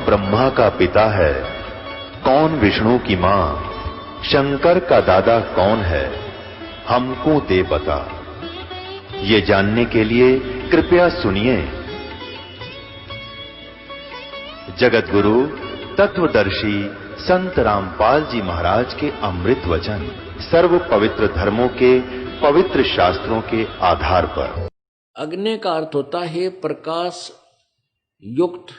ब्रह्मा का पिता है, कौन विष्णु की मां, शंकर का दादा कौन है, हमको दे बता। ये जानने के लिए कृपया सुनिए। जगत गुरु तत्वदर्शी संत रामपाल जी महाराज के अमृत वचन सर्व पवित्र धर्मों के पवित्र शास्त्रों के आधार पर। अग्नि का अर्थ होता है प्रकाश युक्त,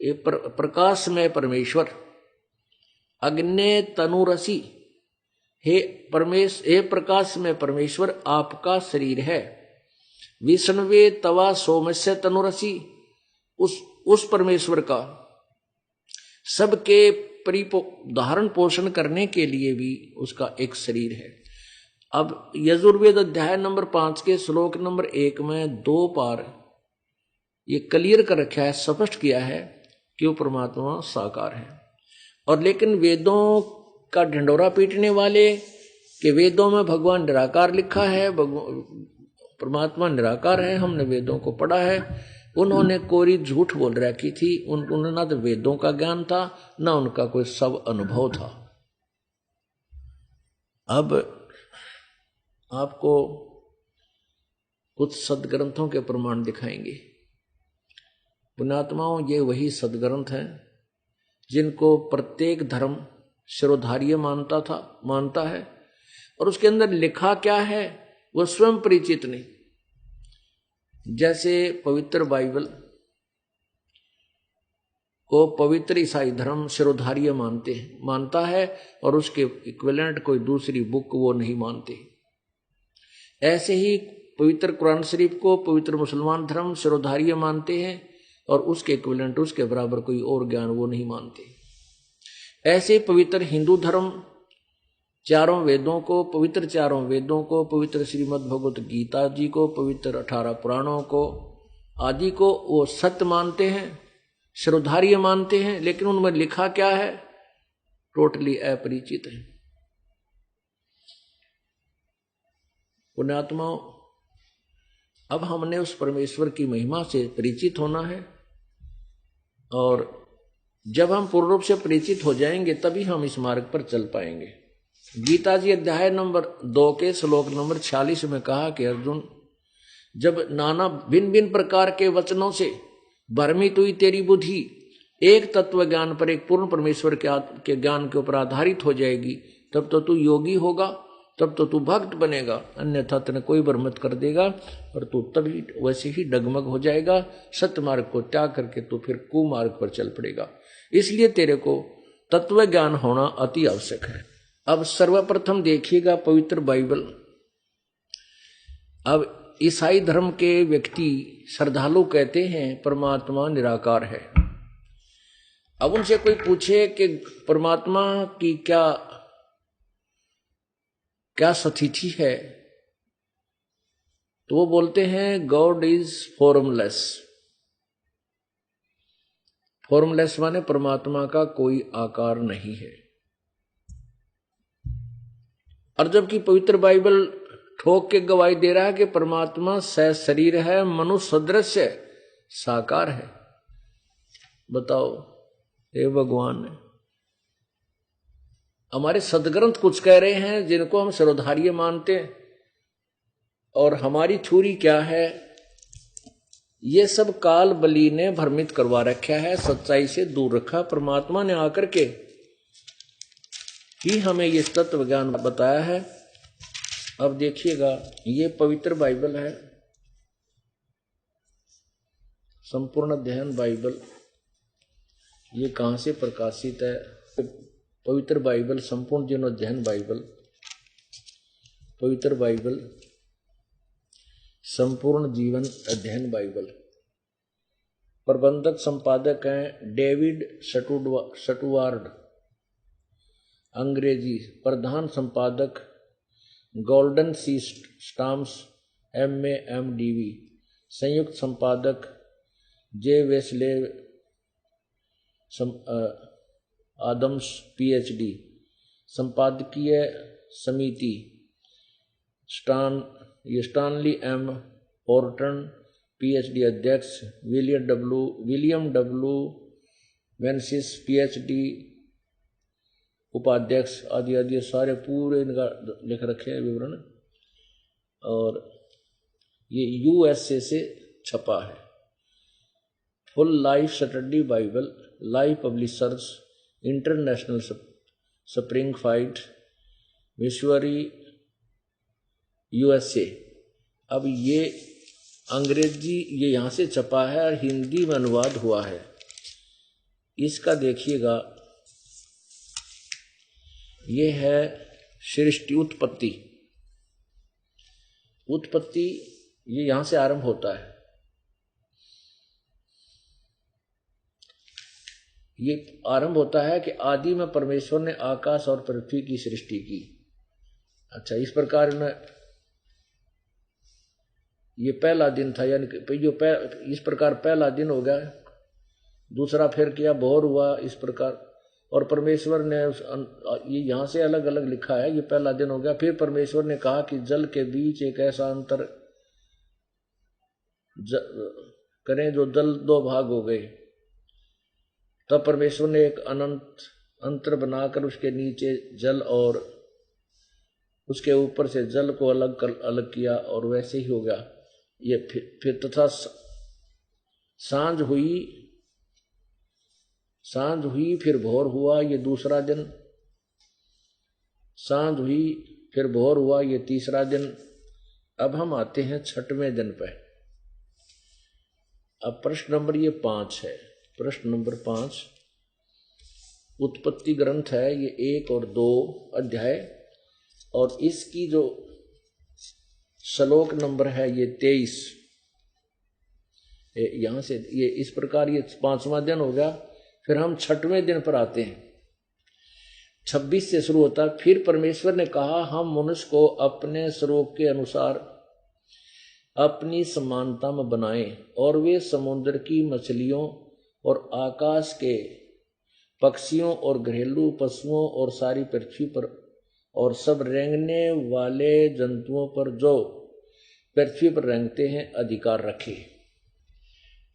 प्रकाश में परमेश्वर। अग्नि तनुरसी, हे प्रकाश में परमेश्वर आपका शरीर है। विष्णुवे तवा सोमस्य तनुरसी, उस परमेश्वर का सबके धारण पोषण करने के लिए भी उसका एक शरीर है। अब यजुर्वेद अध्याय नंबर 5 के श्लोक नंबर 1 में 2 बार ये क्लियर कर रखा है, स्पष्ट किया है कि वो परमात्मा साकार है। और लेकिन वेदों का ढिंडोरा पीटने वाले कि वेदों में भगवान निराकार लिखा है, परमात्मा निराकार है, हमने वेदों को पढ़ा है, उन्होंने कोरी झूठ बोल रखी थी। उन्होंने ना तो वेदों का ज्ञान था, ना उनका कोई सब अनुभव था। अब आपको कुछ सदग्रंथों के प्रमाण दिखाएंगे। पुण्यात्माओं, ये वही सदग्रंथ हैं जिनको प्रत्येक धर्म शिरोधार्य मानता है, और उसके अंदर लिखा क्या है वो स्वयं परिचित नहीं। जैसे पवित्र बाइबल को पवित्र ईसाई धर्म शिरोधार्य मानता है, और उसके इक्विवेलेंट कोई दूसरी बुक वो नहीं मानते। ऐसे ही पवित्र कुरान शरीफ को पवित्र मुसलमान धर्म शिरोधार्य मानते हैं, और उसके इक्विवेलेंट उसके बराबर कोई और ज्ञान वो नहीं मानते। ऐसे पवित्र हिंदू धर्म चारों वेदों को, पवित्र श्रीमद् भगवत गीता जी को, पवित्र 18 पुराणों को आदि को वो सत्य मानते हैं, शिरोधार्य मानते हैं, लेकिन उनमें लिखा क्या है टोटली अपरिचित है। पुण्यात्माओं, अब हमने उस परमेश्वर की महिमा से परिचित होना है, और जब हम पूर्ण रूप से परिचित हो जाएंगे तभी हम इस मार्ग पर चल पाएंगे। गीता जी अध्याय नंबर 2 के श्लोक नंबर 46 में कहा कि अर्जुन, जब नाना भिन्न भिन्न प्रकार के वचनों से भ्रमित हुई तेरी बुद्धि एक तत्व ज्ञान पर, एक पूर्ण परमेश्वर के ज्ञान के ऊपर आधारित हो जाएगी, तब तो तू योगी होगा, तब तो तू भक्त बनेगा। अन्यथा तेने कोई भ्रमित कर देगा और तू तभी वैसे ही डगमग हो जाएगा। सत्य मार्ग को त्याग करके तू फिर कुमार्ग पर चल पड़ेगा। इसलिए तेरे को तत्व ज्ञान होना अति आवश्यक है। अब सर्वप्रथम देखिएगा पवित्र बाइबल। अब ईसाई धर्म के व्यक्ति श्रद्धालु कहते हैं परमात्मा निराकार है। अब उनसे कोई पूछे कि परमात्मा की क्या स्थिति है, तो वो बोलते हैं गॉड इज फॉर्मलेस। फॉर्मलेस माने परमात्मा का कोई आकार नहीं है। और जबकि पवित्र बाइबल ठोक के गवाही दे रहा है कि परमात्मा सशरीर है, मनुष्य सदृश है, साकार है। बताओ हे भगवान, हमारे सदग्रंथ कुछ कह रहे हैं जिनको हम शिरोधार्य मानते हैं, और हमारी थ्योरी क्या है, ये सब काल बली ने भ्रमित करवा रखा है, सच्चाई से दूर रखा। परमात्मा ने आकर के ही हमें ये तत्व ज्ञान बताया है। अब देखिएगा, ये पवित्र बाइबल है, संपूर्ण अध्ययन बाइबल। ये कहां से प्रकाशित है? पवित्र बाइबल संपूर्ण जीवन अध्ययन बाइबल, पवित्र बाइबल संपूर्ण जीवन अध्ययन बाइबल। प्रबंधक संपादक हैं डेविड स्टुअर्ट, अंग्रेजी। प्रधान संपादक गोल्डन सी स्टाम्स MA MDV। संयुक्त संपादक जे वेस्ले आदम्स PhD। संपादकीय समिति स्टानली M हॉर्टन PhD। अध्यक्ष विलियम W वेंसिस पीएचडी उपाध्यक्ष आदि आदि सारे पूरे इनका लिख रखे हैं विवरण। और ये यूएसए से छपा है। Full life study Bible, life publishers, international spring fight, missionary USA. अब ये अंग्रेजी ये यहाँ से छपा है और हिंदी में अनुवाद हुआ है। इसका देखिएगा, ये है सृष्टि उत्पत्ति। उत्पत्ति ये यहाँ से आरंभ होता है। ये आरंभ होता है कि आदि में परमेश्वर ने आकाश और पृथ्वी की सृष्टि की। अच्छा, इस प्रकार ने ये पहला दिन था, यानी कि इस प्रकार पहला दिन हो गया। दूसरा फिर किया भोर हुआ, इस प्रकार। और परमेश्वर ने ये यहाँ से अलग अलग लिखा है, ये पहला दिन हो गया। फिर परमेश्वर ने कहा कि जल के बीच एक ऐसा अंतर करें जो जल दो भाग हो गए। तब परमेश्वर ने एक अनंत अंतर बनाकर उसके नीचे जल और उसके ऊपर से जल को अलग किया, और वैसे ही हो गया। ये फिर तथा सांझ हुई फिर भोर हुआ, ये दूसरा दिन। सांझ हुई फिर भोर हुआ, ये तीसरा दिन। अब हम आते हैं छठवें दिन पे। अब प्रश्न नंबर ये 5 है। प्रश्न नंबर 5 उत्पत्ति ग्रंथ है, ये 1 और 2 अध्याय, और इसकी जो श्लोक नंबर है ये 23। यहां से ये इस प्रकार ये 5वां दिन हो गया। फिर हम 6वें दिन पर आते हैं। 26 से शुरू होता है। फिर परमेश्वर ने कहा, हम मनुष्य को अपने स्वरूप के अनुसार अपनी समानता में बनाएं, और वे समुद्र की मछलियों और आकाश के पक्षियों और घरेलू पशुओं और सारी पृथ्वी पर और सब रेंगने वाले जंतुओं पर जो पृथ्वी पर रेंगते हैं अधिकार रखे।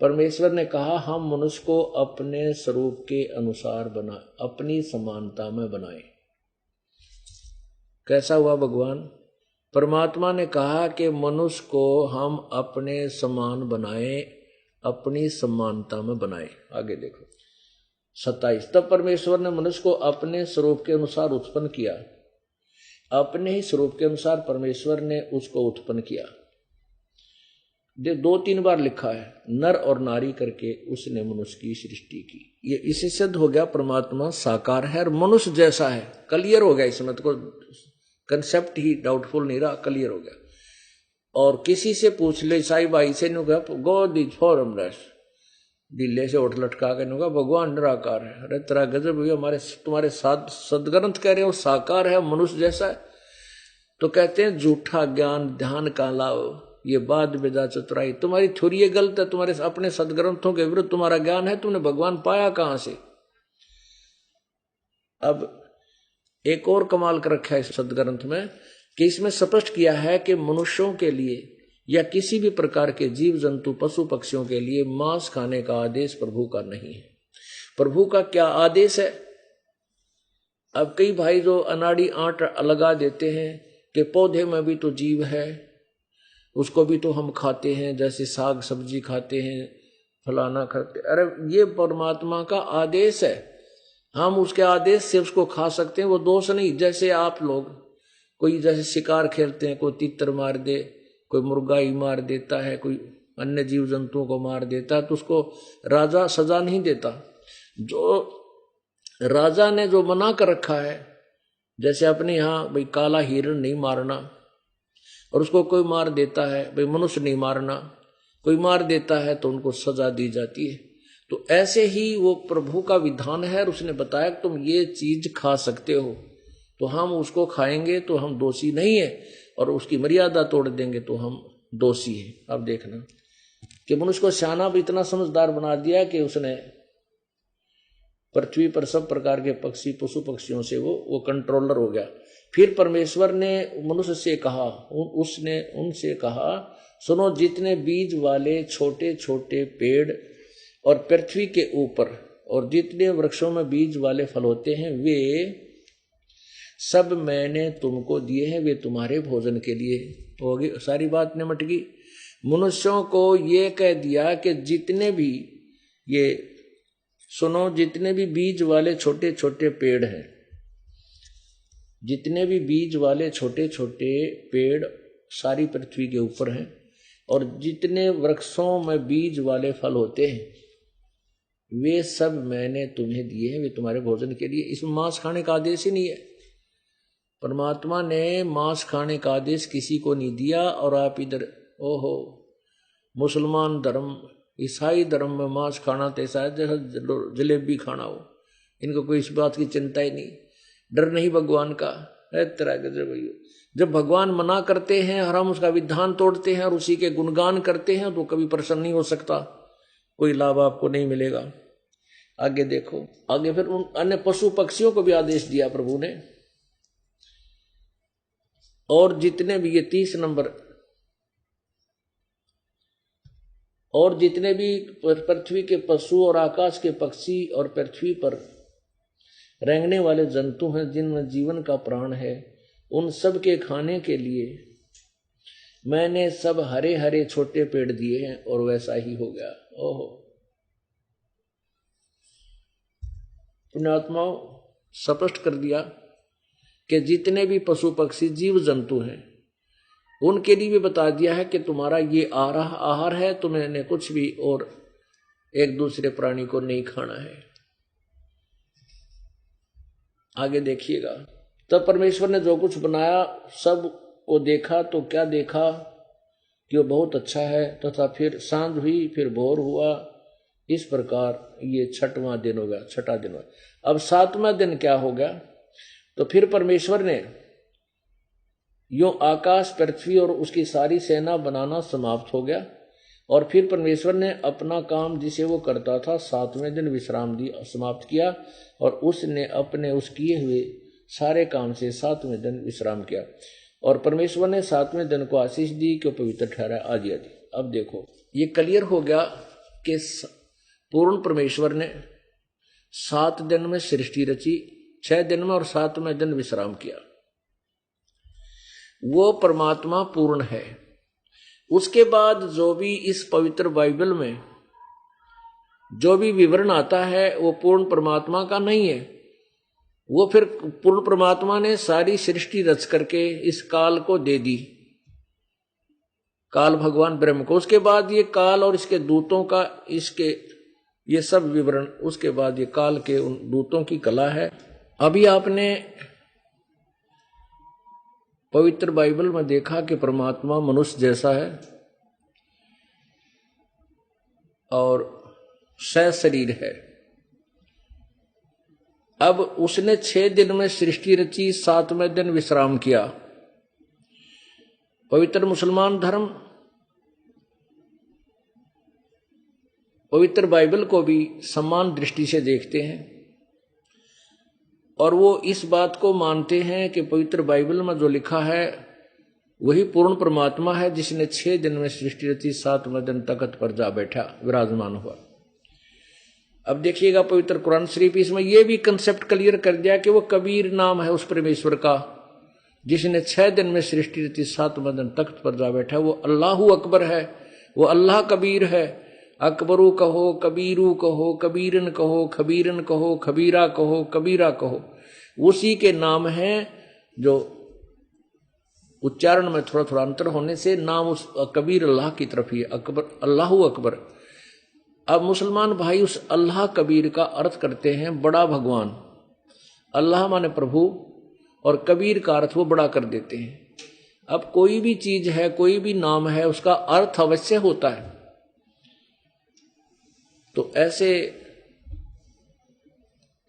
परमेश्वर ने कहा, हम मनुष्य को अपने स्वरूप के अनुसार अपनी समानता में बनाए। कैसा हुआ भगवान? परमात्मा ने कहा कि मनुष्य को हम अपने समान बनाए, अपनी समानता में बनाए। आगे देखो 27। तब परमेश्वर ने मनुष्य को अपने स्वरूप के अनुसार उत्पन्न किया। अपने ही स्वरूप के अनुसार परमेश्वर ने उसको उत्पन्न किया। 2-3 बार लिखा है, नर और नारी करके उसने मनुष्य की सृष्टि की। ये इससे सिद्ध हो गया परमात्मा साकार है और मनुष्य जैसा है। क्लियर हो गया इसमें, तो कंसेप्ट ही डाउटफुल नहीं रहा, क्लियर हो गया। और किसी से पूछ ले, ईसाई भाई से नहीं कहा गॉड इज फॉर्मलेस, दिल्ली से उठ लटका के नहीं भगवान निराकार है। अरे तेरा गजब हुआ, तुम्हारे सदग्रंथ कह रहे हो साकार है, मनुष्य जैसा है। तो कहते हैं झूठा ज्ञान ध्यान का लाओ, ये बाद बेजा चतुराई। तुम्हारी थ्योरी गलत है, तुम्हारे अपने सदग्रंथों के विरुद्ध तुम्हारा ज्ञान है। तुमने भगवान पाया कहां से? अब एक और कमाल कर रखा है इस सदग्रंथ में कि इसमें स्पष्ट किया है कि मनुष्यों के लिए या किसी भी प्रकार के जीव जंतु पशु पक्षियों के लिए मांस खाने का आदेश प्रभु का नहीं है। प्रभु का क्या आदेश है? अब कई भाई जो अनाड़ी आंट लगा देते हैं कि पौधे में भी तो जीव है, उसको भी तो हम खाते हैं, जैसे साग सब्जी खाते हैं, फलाना खाते। अरे ये परमात्मा का आदेश है, हम उसके आदेश से उसको खा सकते हैं, वो दोष नहीं। जैसे आप लोग कोई जैसे शिकार खेलते हैं, कोई तीतर मार दे, कोई मुर्गा ही मार देता है, कोई अन्य जीव जंतुओं को मार देता है, तो उसको राजा सजा नहीं देता। जो राजा ने जो मना कर रखा है, जैसे अपने यहाँ भाई काला हिरण नहीं मारना, और उसको कोई मार देता है, भाई मनुष्य नहीं मारना, कोई मार देता है तो उनको सजा दी जाती है। तो ऐसे ही वो प्रभु का विधान है, और उसने बताया कि तुम ये चीज खा सकते हो, तो हम उसको खाएंगे तो हम दोषी नहीं है, और उसकी मर्यादा तोड़ देंगे तो हम दोषी हैं। अब देखना कि मनुष्य को सियाना भी इतना समझदार बना दिया कि उसने पृथ्वी पर सब प्रकार के पक्षी पशु पक्षियों से वो कंट्रोलर हो गया। फिर परमेश्वर ने मनुष्य से कहा, उसने उनसे कहा, सुनो, जितने बीज वाले छोटे छोटे पेड़ और पृथ्वी के ऊपर और जितने वृक्षों में बीज वाले फल होते हैं वे सब मैंने तुमको दिए हैं, वे तुम्हारे भोजन के लिए। होगी सारी बात निमट गई। मनुष्यों को ये कह दिया कि जितने भी ये सुनो, जितने भी बीज वाले छोटे छोटे पेड़ हैं, जितने भी बीज वाले छोटे छोटे पेड़ सारी पृथ्वी के ऊपर हैं, और जितने वृक्षों में बीज वाले फल होते हैं वे सब मैंने तुम्हें दिए हैं, वे तुम्हारे भोजन के लिए। इसमें मांस खाने का आदेश ही नहीं है। परमात्मा ने मांस खाने का आदेश किसी को नहीं दिया। और आप इधर ओहो मुसलमान धर्म, ईसाई धर्म में मांस खाना तैसा है जैसा जलेबी खाना हो। इनको कोई इस बात की चिंता ही नहीं, डर नहीं भगवान का है तरह के। जब भगवान मना करते हैं और हम उसका विधान तोड़ते हैं और उसी के गुणगान करते हैं तो कभी प्रसन्न नहीं हो सकता, कोई लाभ आपको नहीं मिलेगा। आगे देखो, आगे फिर उन अन्य पशु पक्षियों को भी आदेश दिया प्रभु ने। और जितने भी ये 30 नंबर, और जितने भी पृथ्वी के पशु और आकाश के पक्षी और पृथ्वी पर रेंगने वाले जंतु हैं जिनमें जीवन का प्राण है, उन सब के खाने के लिए मैंने सब हरे हरे छोटे पेड़ दिए हैं। और वैसा ही हो गया। ओहो पुण्यात्माओं, स्पष्ट कर दिया कि जितने भी पशु पक्षी जीव जंतु हैं उनके लिए भी बता दिया है कि तुम्हारा ये आहार है, तुम्हें कुछ भी और एक दूसरे प्राणी को नहीं खाना है। आगे देखिएगा, तब परमेश्वर ने जो कुछ बनाया सब को देखा तो क्या देखा कि वो बहुत अच्छा है। तथा फिर सांझ हुई, फिर भोर हुआ। इस प्रकार ये 6वां दिन हो गया, 6ठा दिन हुआ। अब 7वां दिन क्या हो गया? तो फिर परमेश्वर ने यूं आकाश पृथ्वी और उसकी सारी सेना बनाना समाप्त हो गया। और फिर परमेश्वर ने अपना काम जिसे वो करता था 7वें दिन विश्राम दिया, समाप्त किया। और उसने अपने उस किए हुए सारे काम से 7वें दिन विश्राम किया। और परमेश्वर ने 7वें दिन को आशीष दी कि पवित्र ठहरा। आदि आदि। अब देखो ये क्लियर हो गया कि पूर्ण परमेश्वर ने 7 दिन में सृष्टि रची, 6 दिन में, और 7वें दिन विश्राम किया। वो परमात्मा पूर्ण है। उसके बाद जो भी इस पवित्र बाइबल में जो भी विवरण आता है वो पूर्ण परमात्मा का नहीं है। वो फिर पूर्ण परमात्मा ने सारी सृष्टि रच करके इस काल को दे दी, काल भगवान ब्रह्म को। उसके बाद ये काल और इसके दूतों का, इसके ये सब विवरण, उसके बाद ये काल के उन दूतों की कला है। अभी आपने पवित्र बाइबल में देखा कि परमात्मा मनुष्य जैसा है और सशरीर है। अब उसने 6 दिन में सृष्टि रची, 7वें दिन विश्राम किया। पवित्र मुसलमान धर्म पवित्र बाइबल को भी समान दृष्टि से देखते हैं और वो इस बात को मानते हैं कि पवित्र बाइबल में जो लिखा है वही पूर्ण परमात्मा है जिसने 6 दिन में सृष्टि रची, 7वें दिन तख्त पर जा बैठा, विराजमान हुआ। अब देखिएगा पवित्र कुरान शरीफ इसमें यह भी कंसेप्ट क्लियर कर दिया कि वो कबीर नाम है उस परमेश्वर का जिसने 6 दिन में सृष्टि रची, 7वें दिन तख्त पर जा बैठा। वो अल्लाहु अकबर है, वो अल्लाह कबीर है। अकबरू कहो, कबीरू कहो, कबीरन कहो, खबीरन कहो, खबीरा कहो, कबीरा कहो, उसी के नाम हैं। जो उच्चारण में थोड़ा थोड़ा अंतर होने से नाम उस कबीर अल्लाह की तरफ ही है, अकबर, अल्लाहु अकबर। अब मुसलमान भाई उस अल्लाह कबीर का अर्थ करते हैं बड़ा भगवान। अल्लाह माने प्रभु और कबीर का अर्थ वो बड़ा कर देते हैं। अब कोई भी चीज है, कोई भी नाम है, उसका अर्थ अवश्य होता है। तो ऐसे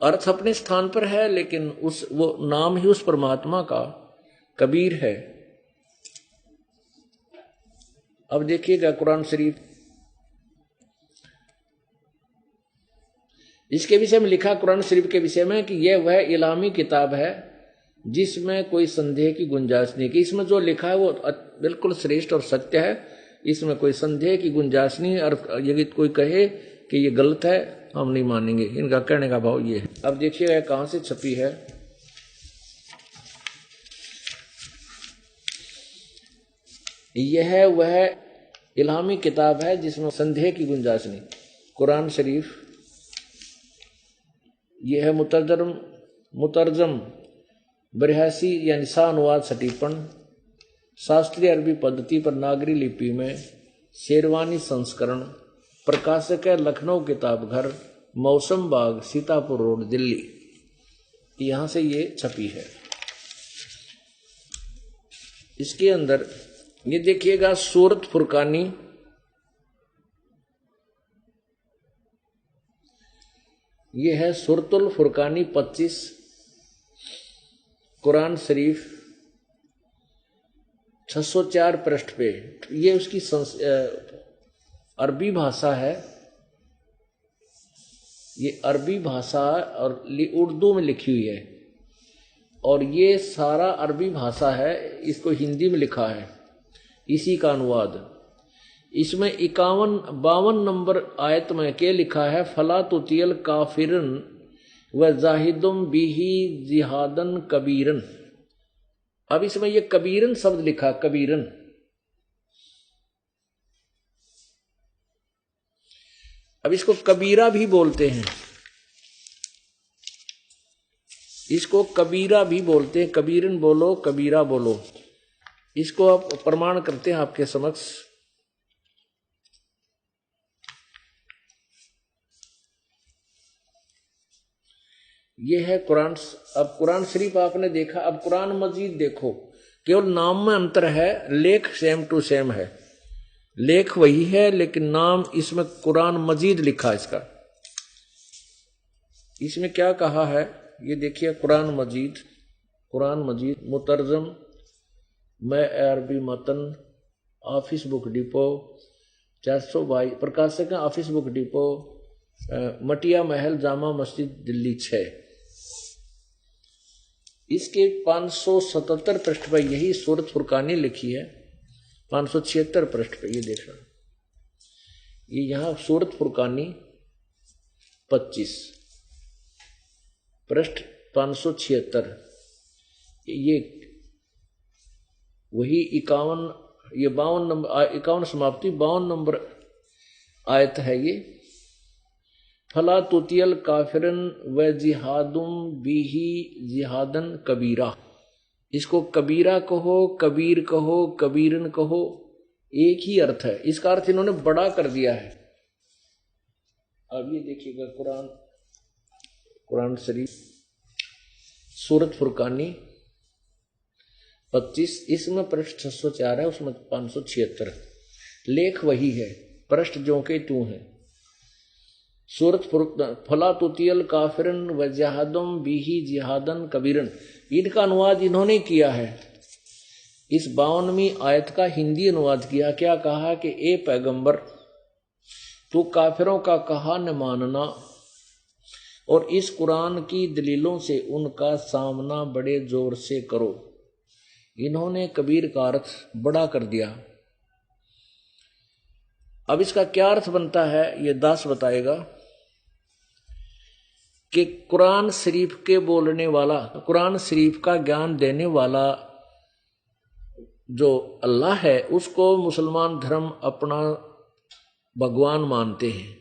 अर्थ अपने स्थान पर है, लेकिन वो नाम ही उस परमात्मा का कबीर है। अब देखिएगा कुरान शरीफ, इसके विषय में लिखा कुरान शरीफ के विषय में कि यह वह इलामी किताब है जिसमें कोई संदेह की गुंजाइश नहीं। कि इसमें जो लिखा है वो बिल्कुल श्रेष्ठ और सत्य है, इसमें कोई संदेह की गुंजाइश नहीं। और यदि कोई कहे कि ये गलत है हम नहीं मानेंगे। इनका कहने का भाव ये है। अब देखिएगा कहाँ से छपी है। यह वह इल्हामी किताब है जिसमें संदेह की गुंजाइश नहीं। कुरान शरीफ यह है मुतरजम बरहसी यानी अनुवाद सटीपन शास्त्रीय अरबी पद्धति पर नागरी लिपि में शेरवानी संस्करण प्रकाशक है लखनऊ किताब घर मौसम बाग सीतापुर रोड दिल्ली। यहां से ये छपी है। इसके अंदर ये देखिएगा सूरत फुरकानी ये है सूरतुल फुरकानी 25 कुरान शरीफ 604 पृष्ठ पे। ये उसकी अरबी भाषा है, ये अरबी भाषा और उर्दू में लिखी हुई है और ये सारा अरबी भाषा है। इसको हिंदी में लिखा है, इसी का अनुवाद। इसमें 52 नंबर आयत में क्या लिखा है, फला तुतियल काफिरन व जाहिदुम बिही जिहादन कबीरन। अब इसमें ये कबीरन शब्द लिखा, कबीरन। अब इसको कबीरा भी बोलते हैं, इसको कबीरा भी बोलते हैं। कबीरन बोलो, कबीरा बोलो। इसको आप प्रमाण करते हैं आपके समक्ष। ये है कुरान। अब कुरान शरीफ आपने देखा, अब कुरान मजीद देखो। केवल नाम में अंतर है, लेख सेम टू सेम है, लेख वही है लेकिन नाम इसमें कुरान मजीद लिखा। इसका इसमें क्या कहा है ये देखिए, कुरान मजीद मुतरजम मैं अरबी मतन ऑफिस बुक डिपो 422 प्रकाशक ऑफिस बुक डिपो मटिया महल जामा मस्जिद दिल्ली 6। इसके 577 पृष्ठ पर यही सूरत फुरकानी लिखी है। 576 पृष्ठ पे ये देखना, ये यहां सूरत फुरकानी 25 पृष्ठ 576। ये वही 51 ये 52 नंबर 51 समाप्ति 52 नंबर आयत है। ये फला तुतियल काफिरन व जिहादुम बिही जिहादन कबीरा। इसको कबीरा कहो, कबीर कहो, कबीरन कहो, एक ही अर्थ है। इसका अर्थ इन्होंने बड़ा कर दिया है। अब ये देखिएगा कुरान शरीफ सूरत फुरकानी 25 इसमें पृष्ठ 604 है, उसमें 576। लेख वही है, पृष्ठ जो के तू है। सूरत फला तुतियल काफिरन व जहादम बिही जिहादन कबीरन। इनका अनुवाद इन्होंने किया है। इस 52वीं आयत का हिंदी अनुवाद किया। क्या कहा कि ए पैगंबर तू काफिरों का कहा न मानना और इस कुरान की दलीलों से उनका सामना बड़े जोर से करो। इन्होंने कबीर का अर्थ बड़ा कर दिया। अब इसका क्या अर्थ बनता है ये दास बताएगा कि कुरान शरीफ के बोलने वाला, कुरान शरीफ का ज्ञान देने वाला जो अल्लाह है उसको मुसलमान धर्म अपना भगवान मानते हैं।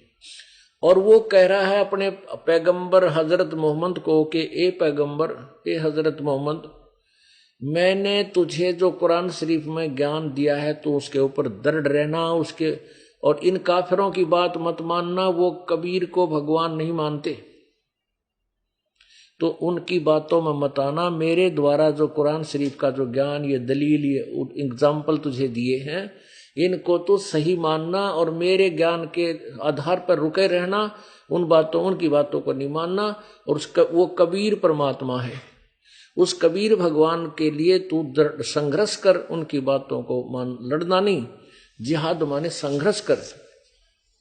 और वो कह रहा है अपने पैगंबर हजरत मोहम्मद को कि ए पैगंबर, ए हजरत मोहम्मद, मैंने तुझे जो कुरान शरीफ में ज्ञान दिया है तो उसके ऊपर दृढ़ रहना, उसके और इन काफिरों की बात मत मानना। वो कबीर को भगवान नहीं मानते तो उनकी बातों में मत आना। मेरे द्वारा जो कुरान शरीफ का जो ज्ञान, ये दलील, ये एग्जाम्पल तुझे दिए हैं, इनको तो सही मानना और मेरे ज्ञान के आधार पर रुके रहना। उनकी बातों को नहीं मानना। और वो कबीर परमात्मा है, उस कबीर भगवान के लिए तू संघर्ष कर, उनकी बातों को मान, लड़ना नहीं। जिहाद माने संघर्ष कर।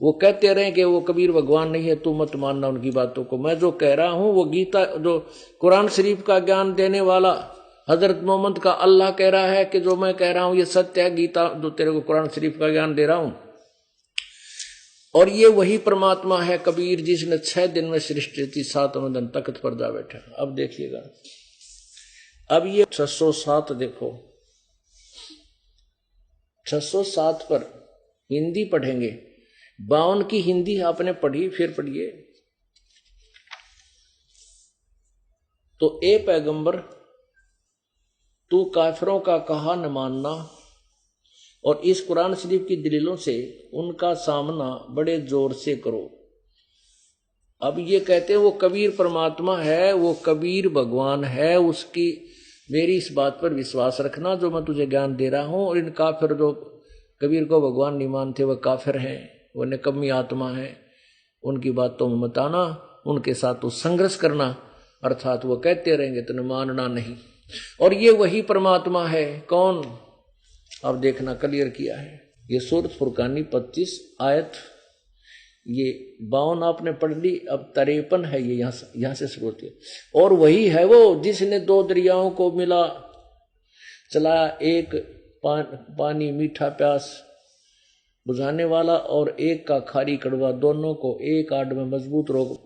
वो कहते रहे कि वो कबीर भगवान नहीं है, तू मत मानना उनकी बातों को। मैं जो कह रहा हूं वो गीता, जो कुरान शरीफ का ज्ञान देने वाला हजरत मोहम्मद का अल्लाह कह रहा है कि जो मैं कह रहा हूं ये सत्य है। गीता जो तेरे को कुरान शरीफ का ज्ञान दे रहा हूं और ये वही परमात्मा है कबीर जिसने 6 दिन में सृष्टि थी, 7वें दिन तख्त पर जा बैठा। अब देखिएगा, अब ये 607 देखो, 607 पर हिंदी पढ़ेंगे। 52 की हिंदी आपने पढ़ी, फिर पढ़िए। तो ए पैगंबर, तू काफिरों का कहा न मानना, और इस कुरान शरीफ की दलीलों से उनका सामना बड़े जोर से करो। अब ये कहते हैं वो कबीर परमात्मा है, वो कबीर भगवान है, उसकी मेरी इस बात पर विश्वास रखना जो मैं तुझे ज्ञान दे रहा हूं। और इन काफिर जो कबीर को भगवान नहीं मानते वह काफिर हैं, वह निकम्मी आत्मा है, उनकी बातों में मत आना, उनके साथ तो संघर्ष करना, अर्थात वो कहते रहेंगे तो मानना नहीं। और ये वही परमात्मा है। कौन? अब देखना, क्लियर किया है। ये सूरत फुरकानी 25 आयत, ये 52 आपने पढ़ ली, अब 53 है ये, यहां से शुरू होती है। और वही है वो जिसने 2 दरियाओं को मिला चलाया, एक पानी मीठा प्यास बुझाने वाला और एक का खारी कड़वा, दोनों को एक आड़ में मजबूत रोक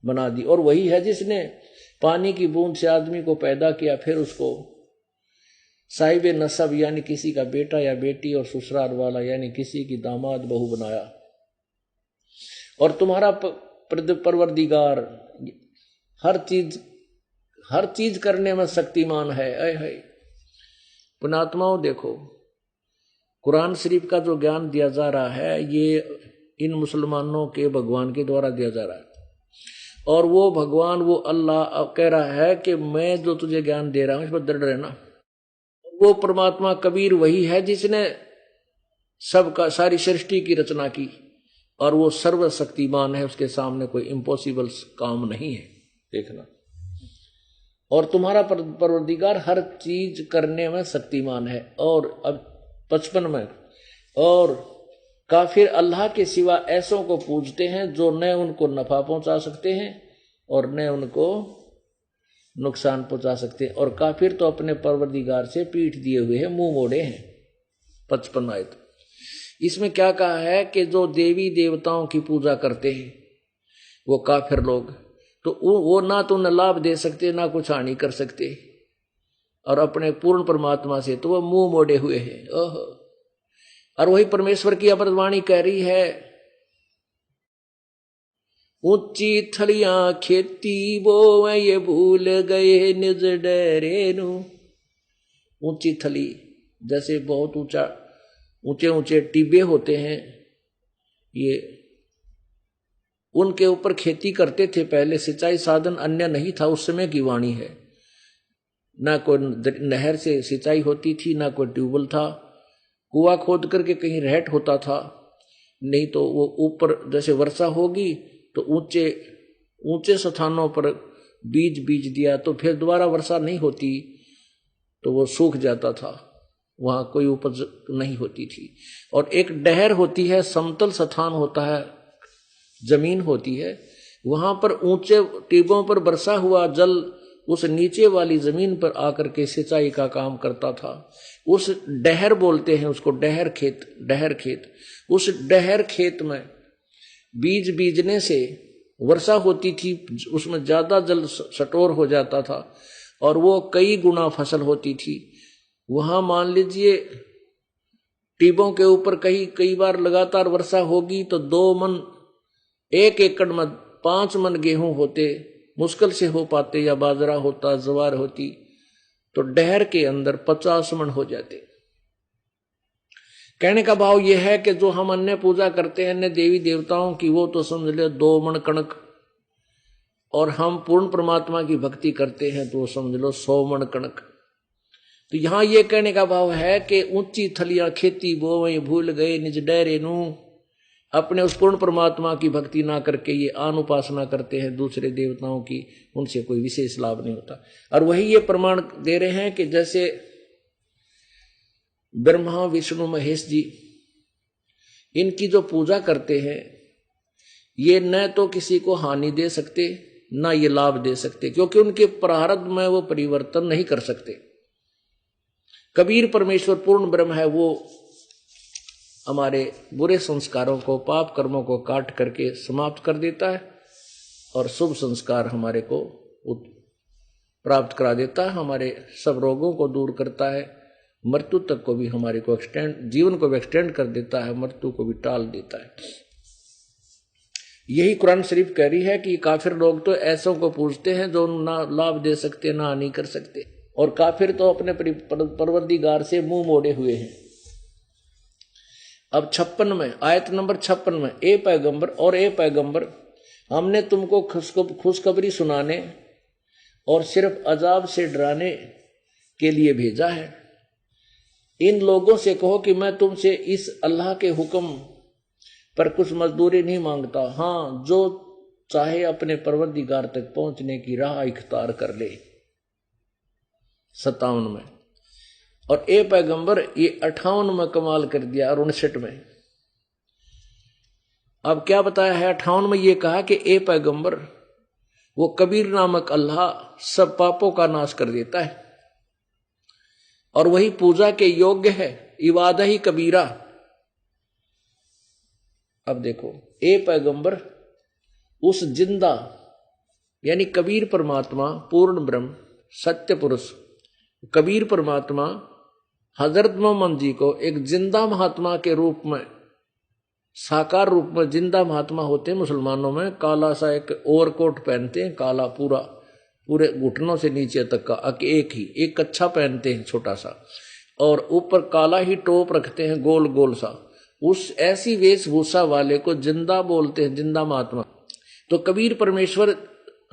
बना दी। और वही है जिसने पानी की बूंद से आदमी को पैदा किया, फिर उसको साहिब नसब यानी किसी का बेटा या बेटी, और ससुराल वाला यानी किसी की दामाद बहू बनाया। और तुम्हारा परवरदिगार हर चीज करने में शक्तिमान है। है पुणात्माओं, देखो कुरान शरीफ का जो ज्ञान दिया जा रहा है ये इन मुसलमानों के भगवान के द्वारा दिया जा रहा है। और वो भगवान, वो अल्लाह कह रहा है कि मैं जो तुझे ज्ञान दे रहा हूं इस पर दृढ़ रहना। वो परमात्मा कबीर वही है जिसने सबका सारी सृष्टि की रचना की, और वो सर्वशक्तिमान है, उसके सामने कोई इम्पॉसिबल काम नहीं है। देखना, और तुम्हारा परवरदिगार हर चीज करने में शक्तिमान है। और अब 55 में, और काफिर अल्लाह के सिवा ऐसों को पूजते हैं जो न उनको नफा पहुंचा सकते हैं और न उनको नुकसान पहुंचा सकते हैं। और काफिर तो अपने परवरदिगार से पीठ दिए हुए हैं, मुंह मोड़े हैं। 55 आयत, इसमें क्या कहा है कि जो देवी देवताओं की पूजा करते हैं वो काफिर लोग, तो वो ना तो उन्हें लाभ दे सकते ना कुछ हानि कर सकते, और अपने पूर्ण परमात्मा से तो वो मुंह मोड़े हुए हैं। ओह, और वही परमेश्वर की अमृतवाणी कह रही है, ऊंची थलियां खेती वो ये भूल गए निज डेरे नु। ऊंची थली जैसे बहुत ऊंचे ऊंचे टिब्बे होते हैं, ये उनके ऊपर खेती करते थे। पहले सिंचाई साधन अन्य नहीं था, उस समय की वाणी है। ना कोई नहर से सिंचाई होती थी, ना कोई ट्यूबवेल था, कुआं खोद करके कहीं रहट होता था, नहीं तो वो ऊपर जैसे वर्षा होगी तो ऊंचे ऊंचे स्थानों पर बीज दिया तो फिर दोबारा वर्षा नहीं होती तो वो सूख जाता था, वहां कोई उपज नहीं होती थी। और एक डहर होती है, समतल स्थान होता है, जमीन होती है, वहां पर ऊंचे टिब्बों पर बरसा हुआ जल उस नीचे वाली जमीन पर आकर के सिंचाई का काम करता था। उस डहर बोलते हैं उसको, डहर खेत। उस डहर खेत में बीज बीजने से वर्षा होती थी, उसमें ज्यादा जल सटोर हो जाता था और वो कई गुना फसल होती थी। वहां मान लीजिए टिब्बों के ऊपर कई बार लगातार वर्षा होगी तो 2 मन 1 एकड़ में 5 मन गेहूं होते, मुश्किल से हो पाते, या बाजरा होता, ज्वार होती, तो डहर के अंदर 50 मन हो जाते। कहने का भाव यह है कि जो हम अन्य पूजा करते हैं अन्य देवी देवताओं की, वो तो समझ ले 2 मन कणक, और हम पूर्ण परमात्मा की भक्ति करते हैं तो समझ लो 100 मन कणक। तो यहां यह कहने का भाव है कि ऊंची थलियां खेती बोवे भूल गए निज डेरे नू। अपने उस पूर्ण परमात्मा की भक्ति ना करके ये आन उपासना करते हैं दूसरे देवताओं की, उनसे कोई विशेष लाभ नहीं होता। और वही ये प्रमाण दे रहे हैं कि जैसे ब्रह्मा विष्णु महेश जी, इनकी जो पूजा करते हैं ये न तो किसी को हानि दे सकते ना ये लाभ दे सकते, क्योंकि उनके प्रारब्ध में वो परिवर्तन नहीं कर सकते। कबीर परमेश्वर पूर्ण ब्रह्म है, वो हमारे बुरे संस्कारों को, पाप कर्मों को काट करके समाप्त कर देता है और शुभ संस्कार हमारे को प्राप्त करा देता है, हमारे सब रोगों को दूर करता है, मृत्यु तक को भी हमारे को जीवन को भी एक्सटेंड कर देता है, मृत्यु को भी टाल देता है। यही कुरान शरीफ कह रही है कि काफिर लोग तो ऐसों को पूजते हैं जो ना लाभ दे सकते ना हानि कर सकते, और काफिर तो अपने परवरदिगार से मुंह मोड़े हुए हैं। अब 56 में, आयत नंबर 56 में, ए पैगंबर हमने तुमको खुशखबरी सुनाने और सिर्फ अजाब से डराने के लिए भेजा है। इन लोगों से कहो कि मैं तुमसे इस अल्लाह के हुक्म पर कुछ मजदूरी नहीं मांगता, हाँ जो चाहे अपने परवरदिगार तक पहुंचने की राह इख्तियार कर ले। 57 में, और ए पैगंबर ये 58 में कमाल कर दिया और 59 में। अब क्या बताया है 58 में? ये कहा कि ए पैगंबर वो कबीर नामक अल्लाह सब पापों का नाश कर देता है और वही पूजा के योग्य है, इबादत ही कबीरा। अब देखो, ए पैगंबर उस जिंदा यानी कबीर परमात्मा, पूर्ण ब्रह्म, सत्य पुरुष कबीर परमात्मा हजरत मोहम्मद जी को एक जिंदा महात्मा के रूप में, साकार रूप में जिंदा महात्मा होते हैं मुसलमानों में, काला सा एक ओवरकोट पहनते हैं, काला पूरे घुटनों से नीचे तक का, एक कच्छा पहनते हैं छोटा सा, और ऊपर काला ही टोप रखते हैं गोल गोल सा। उस ऐसी वेशभूषा वाले को जिंदा बोलते हैं, जिंदा महात्मा। तो कबीर परमेश्वर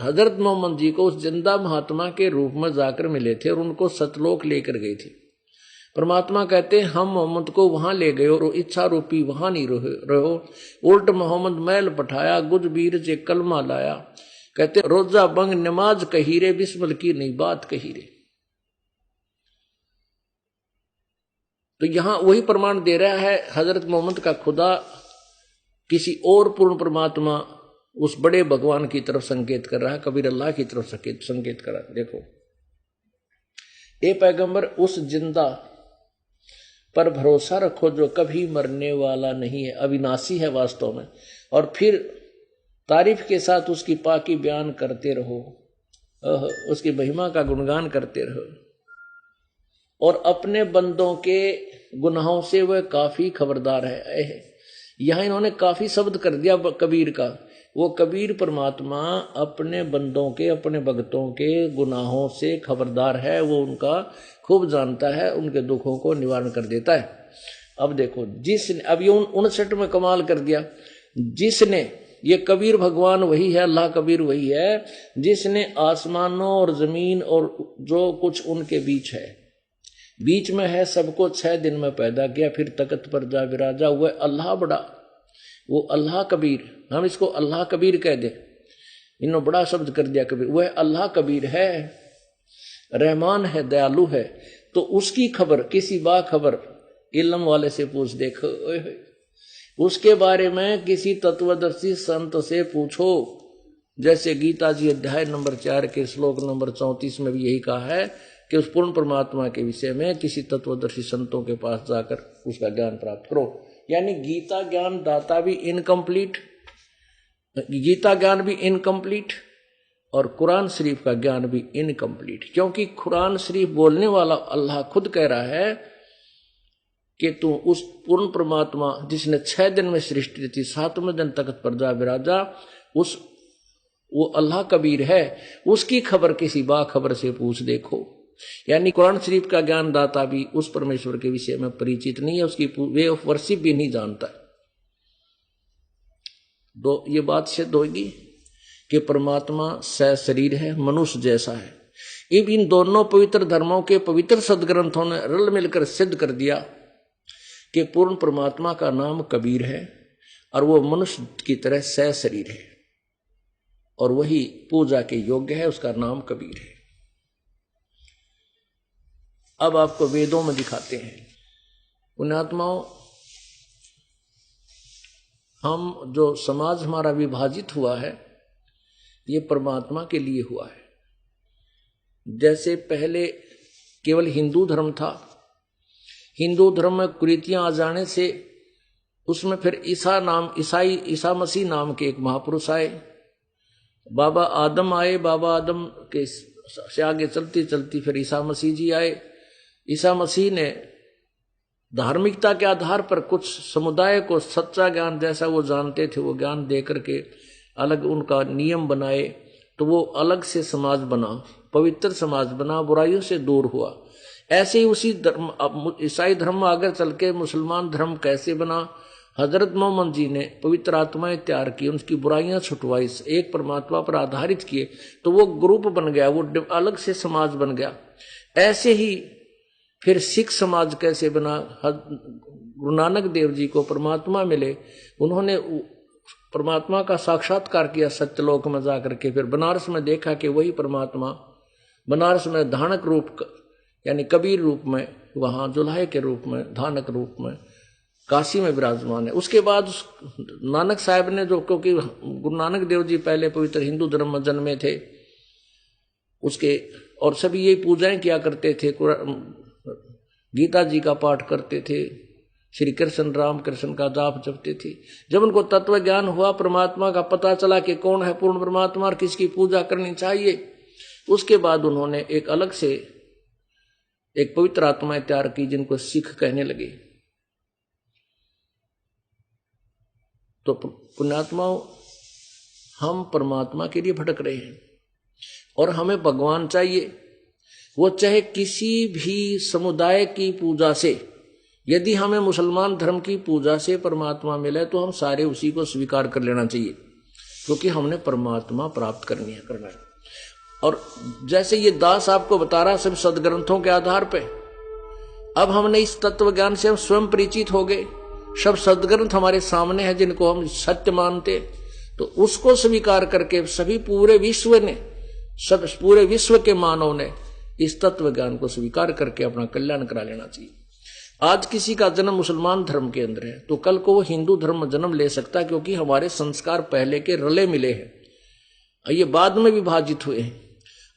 हजरत मोहम्मद जी को उस जिंदा महात्मा के रूप में जाकर मिले थे और उनको सतलोक लेकर गए थे। परमात्मा कहते हैं हम मोहम्मद को वहां ले गए और इच्छा रूपी वहां नहीं रहो, उल्ट मोहम्मद मैल पठाया, गुज बीर से कलमा लाया। कहते रोजा बंग नमाज कही रे, बिस्मिल की नहीं बात कही रे। तो यहां वही प्रमाण दे रहा है हजरत मोहम्मद का खुदा किसी और पूर्ण परमात्मा, उस बड़े भगवान की तरफ संकेत कर रहा है, कबीर अल्लाह की तरफ संकेत कर रहा है। देखो, ए पैगंबर उस जिंदा पर भरोसा रखो जो कभी मरने वाला नहीं है, अविनाशी है वास्तव में, और फिर तारीफ के साथ उसकी पाकी बयान करते रहो, उसकी महिमा का गुणगान करते रहो, और अपने बंदों के गुनाहों से वह काफी खबरदार है। यहां इन्होंने काफी शब्द कर दिया कबीर का। वो कबीर परमात्मा अपने बंदों के, अपने भक्तों के गुनाहों से खबरदार है, वो उनका खूब जानता है, उनके दुखों को निवारण कर देता है। अब देखो, जिसने, अब ये 59 में कमाल कर दिया, जिसने, ये कबीर भगवान वही है, अल्लाह कबीर वही है जिसने आसमानों और जमीन और जो कुछ उनके बीच में है सबको 6 दिन में पैदा किया, फिर तख्त पर जा विराजा हुआ। अल्लाह बड़ा, वो अल्लाह कबीर, हम इसको अल्लाह कबीर कह दे, इन्होंने बड़ा शब्द कर दिया कबीर। वह अल्लाह कबीर है, रहमान है, दयालु है। तो उसकी खबर किसी बाखबर इल्म वाले से पूछ देखो, उसके बारे में किसी तत्वदर्शी संत से पूछो। जैसे गीता जी अध्याय नंबर 4 के श्लोक नंबर 34 में भी यही कहा है कि उस पूर्ण परमात्मा के विषय में किसी तत्वदर्शी संतों के पास जाकर उसका ज्ञान प्राप्त करो। यानी गीता ज्ञान दाता भी इनकम्प्लीट, गीता ज्ञान भी इनकम्प्लीट और कुरान शरीफ का ज्ञान भी इनकम्प्लीट, क्योंकि कुरान शरीफ बोलने वाला अल्लाह खुद कह रहा है कि तू उस पूर्ण परमात्मा जिसने 6 दिन में सृष्टि थी, 7वें दिन तख्त पर जा विराजा, वो अल्लाह कबीर है, उसकी खबर किसी बाखबर से पूछ देखो। यानी कुरान शरीफ का ज्ञान दाता भी उस परमेश्वर के विषय में परिचित नहीं है, उसकी वे ऑफ वर्शिप भी नहीं जानता। ये बात सिद्ध होगी कि परमात्मा सशरीर है, मनुष्य जैसा है। इन दोनों पवित्र धर्मों के पवित्र सदग्रंथों ने रल मिलकर सिद्ध कर दिया कि पूर्ण परमात्मा का नाम कबीर है और वो मनुष्य की तरह सशरीर है और वही पूजा के योग्य है, उसका नाम कबीर है। अब आपको वेदों में दिखाते हैं। पुण्यात्माओं, हम जो समाज हमारा विभाजित हुआ है ये परमात्मा के लिए हुआ है। जैसे पहले केवल हिंदू धर्म था, हिंदू धर्म में कुरीतियां आ जाने से उसमें फिर ईसा मसीह नाम के एक महापुरुष आए, बाबा आदम आए, बाबा आदम के से आगे चलती चलती फिर ईसा मसीह जी आए। ईसा मसीह ने धार्मिकता के आधार पर कुछ समुदाय को सच्चा ज्ञान जैसा वो जानते थे वो ज्ञान दे करके अलग उनका नियम बनाए, तो वो अलग से समाज बना, पवित्र समाज बना, बुराइयों से दूर हुआ। ऐसे ही उसी धर्म ईसाई धर्म आगे चल के मुसलमान धर्म कैसे बना, हजरत मोहम्मद जी ने पवित्र आत्माएं तैयार की, उनकी बुराइयां छुटवाई, एक परमात्मा पर आधारित किए, तो वो ग्रुप बन गया, वो अलग से समाज बन गया। ऐसे ही फिर सिख समाज कैसे बना, गुरु नानक देव जी को परमात्मा मिले, उन्होंने परमात्मा का साक्षात्कार किया सत्यलोक में जाकर के, फिर बनारस में देखा कि वही परमात्मा बनारस में धानक रूप यानी कबीर रूप में, वहां जुल्हे के रूप में, धानक रूप में काशी में विराजमान है। उसके बाद नानक साहब ने जो, क्योंकि गुरु नानक देव जी पहले पवित्र हिंदू धर्म में जन्मे थे, उसके और सभी यही पूजाएं किया करते थे, गीता जी का पाठ करते थे, श्री कृष्ण राम कृष्ण का जाप जपते थे। जब उनको तत्व ज्ञान हुआ, परमात्मा का पता चला कि कौन है पूर्ण परमात्मा और किसकी पूजा करनी चाहिए, उसके बाद उन्होंने एक अलग से एक पवित्र आत्माएं तैयार की जिनको सिख कहने लगे। तो पुण्यात्माओं, हम परमात्मा के लिए भटक रहे हैं और हमें भगवान चाहिए, वो चाहे किसी भी समुदाय की पूजा से। यदि हमें मुसलमान धर्म की पूजा से परमात्मा मिले तो हम सारे उसी को स्वीकार कर लेना चाहिए, क्योंकि हमने परमात्मा प्राप्त करना है। और जैसे ये दास आपको बता रहा, सब सदग्रंथों के आधार पे, अब हमने इस तत्व ज्ञान से हम स्वयं परिचित हो गए, सब सदग्रंथ हमारे सामने हैं जिनको हम सत्य मानते, तो उसको स्वीकार करके सभी पूरे विश्व के मानव ने इस तत्व ज्ञान को स्वीकार करके अपना कल्याण करा लेना चाहिए। आज किसी का जन्म मुसलमान धर्म के अंदर है तो कल को वो हिंदू धर्म में जन्म ले सकता है, क्योंकि हमारे संस्कार पहले के रले मिले हैं, ये बाद में विभाजित हुए हैं।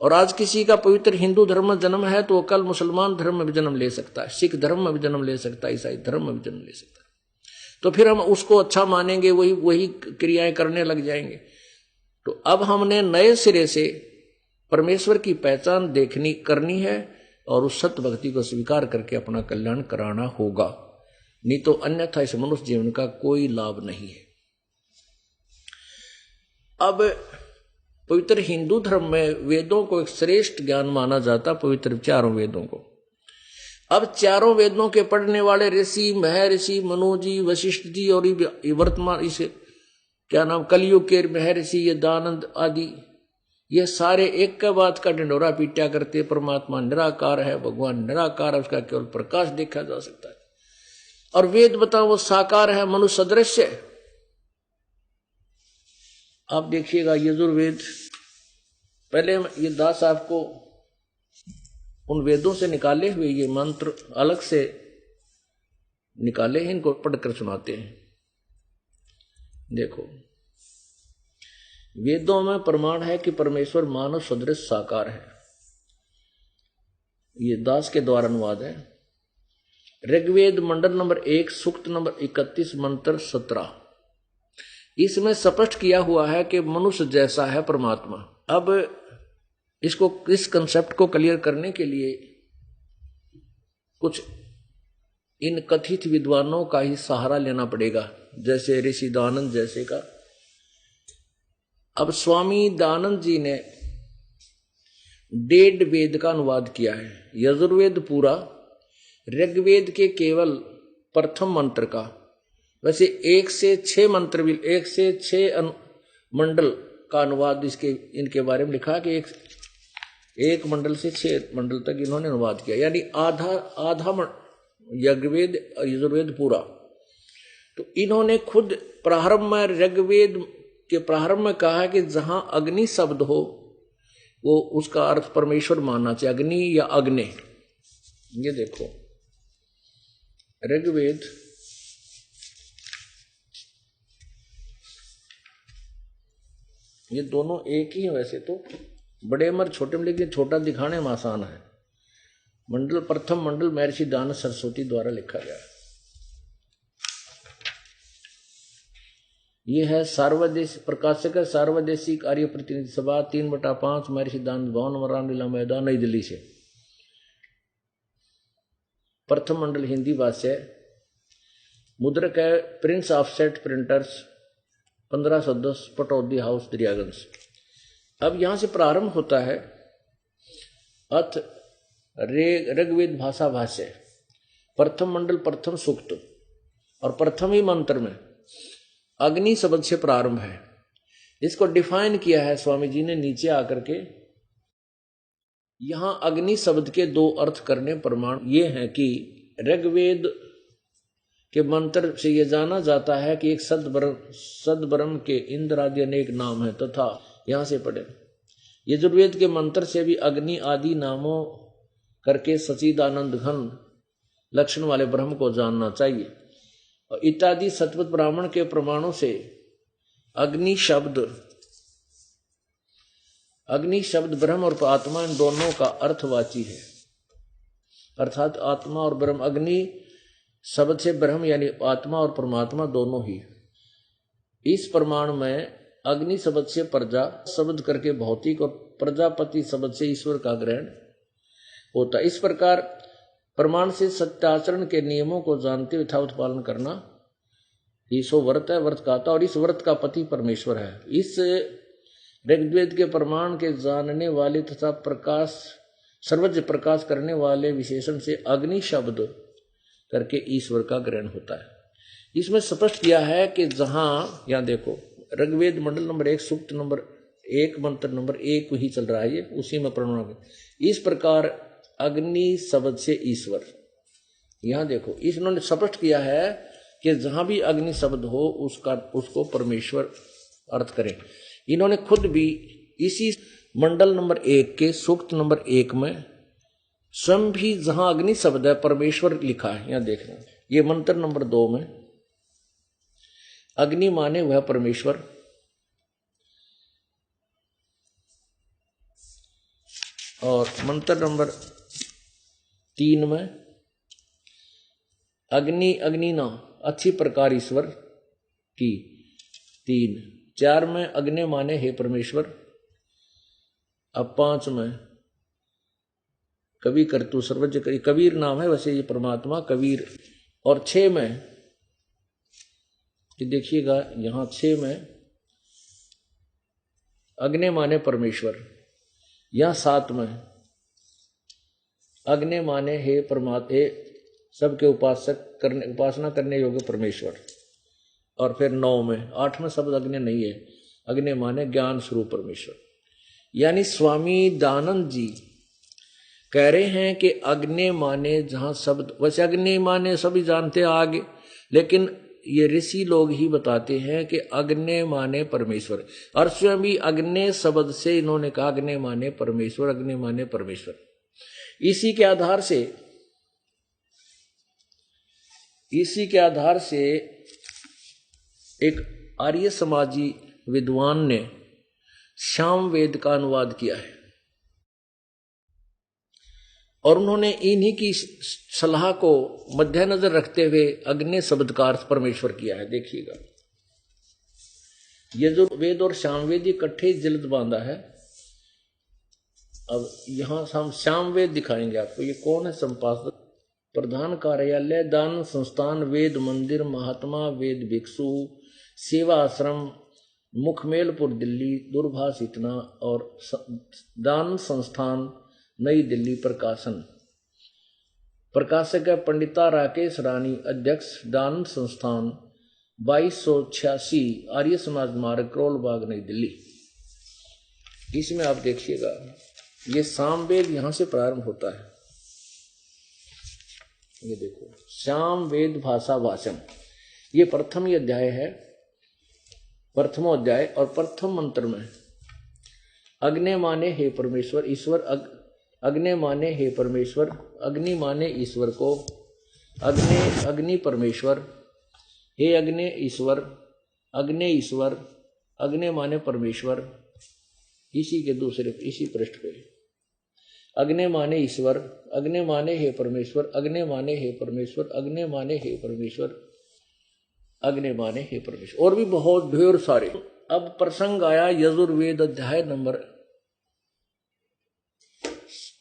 और आज किसी का पवित्र हिंदू धर्म में जन्म है तो कल मुसलमान धर्म में भी जन्म ले सकता है, सिख धर्म में भी जन्म ले सकता है, ईसाई धर्म में भी जन्म ले सकता है। तो फिर हम उसको अच्छा मानेंगे, वही क्रियाएं करने लग जाएंगे। तो अब हमने नए सिरे से परमेश्वर की पहचान करनी है और उस सत्य भक्ति को स्वीकार करके अपना कल्याण कराना होगा, नहीं तो अन्यथा इस मनुष्य जीवन का कोई लाभ नहीं है। अब पवित्र हिंदू धर्म में वेदों को एक श्रेष्ठ ज्ञान माना जाता, पवित्र चारों वेदों को। अब चारों वेदों के पढ़ने वाले ऋषि, महर्षि, मनु जी, वशिष्ठ जी और वर्तमान इसे क्या नाम कलयुग के महर्षि, ये दानंद आदि, ये सारे एक के बाद का ढिंडोरा पीटा करते, परमात्मा निराकार है, भगवान निराकार है, उसका केवल प्रकाश देखा जा सकता है। और वेद बताओ वो साकार है, मनुष्य सदृश्य है। आप देखिएगा यजुर्वेद, पहले ये दास आपको उन वेदों से निकाले हुए ये मंत्र अलग से निकाले हैं, इनको पढ़कर सुनाते हैं। देखो, वेदों में प्रमाण है कि परमेश्वर मानव सदृश साकार है। ये दास के द्वारा अनुवाद है। ऋग्वेद मंडल नंबर 1 सूक्त नंबर 31 मंत्र 17, इसमें स्पष्ट किया हुआ है कि मनुष्य जैसा है परमात्मा। अब इस कंसेप्ट को क्लियर करने के लिए कुछ इन कथित विद्वानों का ही सहारा लेना पड़ेगा, जैसे ऋषि दानंद जैसे का। अब स्वामी दानंद जी ने 1.5 वेद का अनुवाद किया है, यजुर्वेद पूरा, ऋग्वेद के केवल प्रथम मंत्र का। वैसे 1 से 6 मंत्र भी, 1 से 6 मंडल का अनुवाद इनके बारे में लिखा कि एक मंडल से 6 मंडल तक इन्होंने अनुवाद किया, यानी आधा यजुर्वेद पूरा। तो इन्होंने खुद प्रारंभ में, ऋग्वेद के प्रारंभ में कहा है कि जहां अग्नि शब्द हो वो उसका अर्थ परमेश्वर मानना चाहिए, अग्नि या अग्नि। ये देखो ऋग्वेद ये दोनों एक ही है वैसे तो, बड़े मर छोटे में, लेकिन छोटा दिखाने में आसान है। मंडल प्रथम मंडल महर्षि दानंद सरस्वती द्वारा लिखा गया है। ये है सार्वदेशिक प्रकाशक है, सार्वदेशिक आर्य प्रतिनिधि सभा 3/5 महर्षि सिद्धांत भवन रामलीला मैदान नई दिल्ली से। प्रथम मंडल हिंदी भाष्य, मुद्रक है Prince offset printers 1510 Pataudi house Daryaganj. अब यहां से प्रारंभ होता है अथ ऋग्वेद भाषा भाष्य, प्रथम मंडल प्रथम सूक्त और प्रथम ही मंत्र में अग्नि शब्द से प्रारंभ है। इसको डिफाइन किया है स्वामी जी ने नीचे आकर के। यहां अग्नि शब्द के दो अर्थ करने प्रमाण ये हैं कि ऋग्वेद के मंत्र से यह जाना जाता है कि एक सद्ब्रह्म के इंद्र आदि अनेक नाम है तथा यहां से पढ़े यजुर्वेद के मंत्र से भी अग्नि आदि नामों करके सचिदानंद घन लक्षण वाले ब्रह्म को जानना चाहिए। और इत्यादि सतपथ ब्राह्मण के प्रमाणों से अग्नि शब्द ब्रह्म और आत्मा इन दोनों का अर्थवाची है, अर्थात आत्मा और ब्रह्म। अग्नि शब्द से ब्रह्म यानी आत्मा और परमात्मा दोनों ही। इस प्रमाण में अग्नि शब्द से प्रजा शब्द करके भौतिक और प्रजापति शब्द से ईश्वर का ग्रहण होता है। इस प्रकार प्रमाण से सत्याचरण के नियमों को जानते हुए यथावत पालन करना ही सो व्रत है, व्रत कहता, और इस व्रत का पति परमेश्वर है। इस ऋग्वेद के प्रमाण के जानने वाले तथा प्रकाश सर्वज्ञ प्रकाश करने वाले विशेषण से अग्नि शब्द करके ईश्वर का ग्रहण होता है। इसमें स्पष्ट किया है कि जहां यहां देखो ऋग्वेद मंडल नंबर 1 सूक्त नंबर 1 मंत्र नंबर 1 ही चल रहा है, ये उसी में प्रमाण। इस प्रकार अग्नि शब्द से ईश्वर, यहां देखो इन्होंने स्पष्ट किया है कि जहां भी अग्नि शब्द हो उसको परमेश्वर अर्थ करें। इन्होंने खुद भी इसी मंडल नंबर 1 के सूक्त नंबर 1 में स्वयं भी जहां अग्नि शब्द है परमेश्वर लिखा है। यहां देखना, ये मंत्र नंबर 2 में अग्नि माने वह परमेश्वर, और मंत्र नंबर 3 में अग्नि ना अच्छी प्रकार ईश्वर की 3। 4 में अग्नि माने हे परमेश्वर। अब 5 में कवि करतु सर्वज्ञ कबीर नाम है, वैसे ये परमात्मा कबीर। और 6 में देखिएगा, यहां 6 में अग्नि माने परमेश्वर। यहां 7 में अग्नि माने हे परमात्मा, हे सबके उपासना करने योग्य परमेश्वर। और फिर 9 में 8 में शब्द अग्नि नहीं है, अग्नि माने ज्ञान स्वरूप परमेश्वर। यानी स्वामी दानंद जी कह रहे हैं कि अग्नि माने जहां शब्द, वैसे अग्नि माने सभी जानते हैं आगे, लेकिन ये ऋषि लोग ही बताते हैं कि अग्नि माने परमेश्वर। और स्वयं भी अग्नि शब्द से इन्होंने कहा अग्नि माने परमेश्वर, अग्नि माने परमेश्वर। इसी के आधार से एक आर्य समाजी विद्वान ने साम वेद का अनुवाद किया है, और उन्होंने इन्हीं की सलाह को मद्देनजर रखते हुए अग्नि शब्द का अर्थ परमेश्वर किया है। देखिएगा, यजुर्वेद और सामवेद इकट्ठे जल्द बांधा है। अब यहां हम सामवेद दिखाएंगे आपको। ये कौन है संपादक? प्रधान कार्यालय दान संस्थान वेद मंदिर महात्मा वेद भिक्षु सेवा आश्रम मुखमेलपुर दिल्ली दूरभाष इतना, और दान संस्थान नई दिल्ली प्रकाशन। प्रकाशक है पंडिता राकेश रानी, अध्यक्ष दान संस्थान 2286 आर्य समाज मार्ग करोल बाग नई दिल्ली। इसमें आप देखिएगा, ये सामवेद यहां से प्रारंभ होता है। ये देखो, सामवेद भाषा वाचन, ये प्रथम ही अध्याय है, प्रथमो अध्याय। और प्रथम मंत्र में अग्नि माने हे परमेश्वर, ईश्वर अग्नि माने हे परमेश्वर, अग्नि माने ईश्वर को, अग्नि परमेश्वर, हे अग्नि ईश्वर, अग्नि ईश्वर, अग्नि माने परमेश्वर। इसी के दूसरे इसी पृष्ठ पे अग्नि माने ईश्वर, अग्नि माने हे परमेश्वर, अग्नि माने हे परमेश्वर, अग्नि माने हे परमेश्वर। अग्नि माने हे परमेश्वर। और भी बहुत ढेर सारे। अब प्रसंग आया यजुर्वेद अध्याय नंबर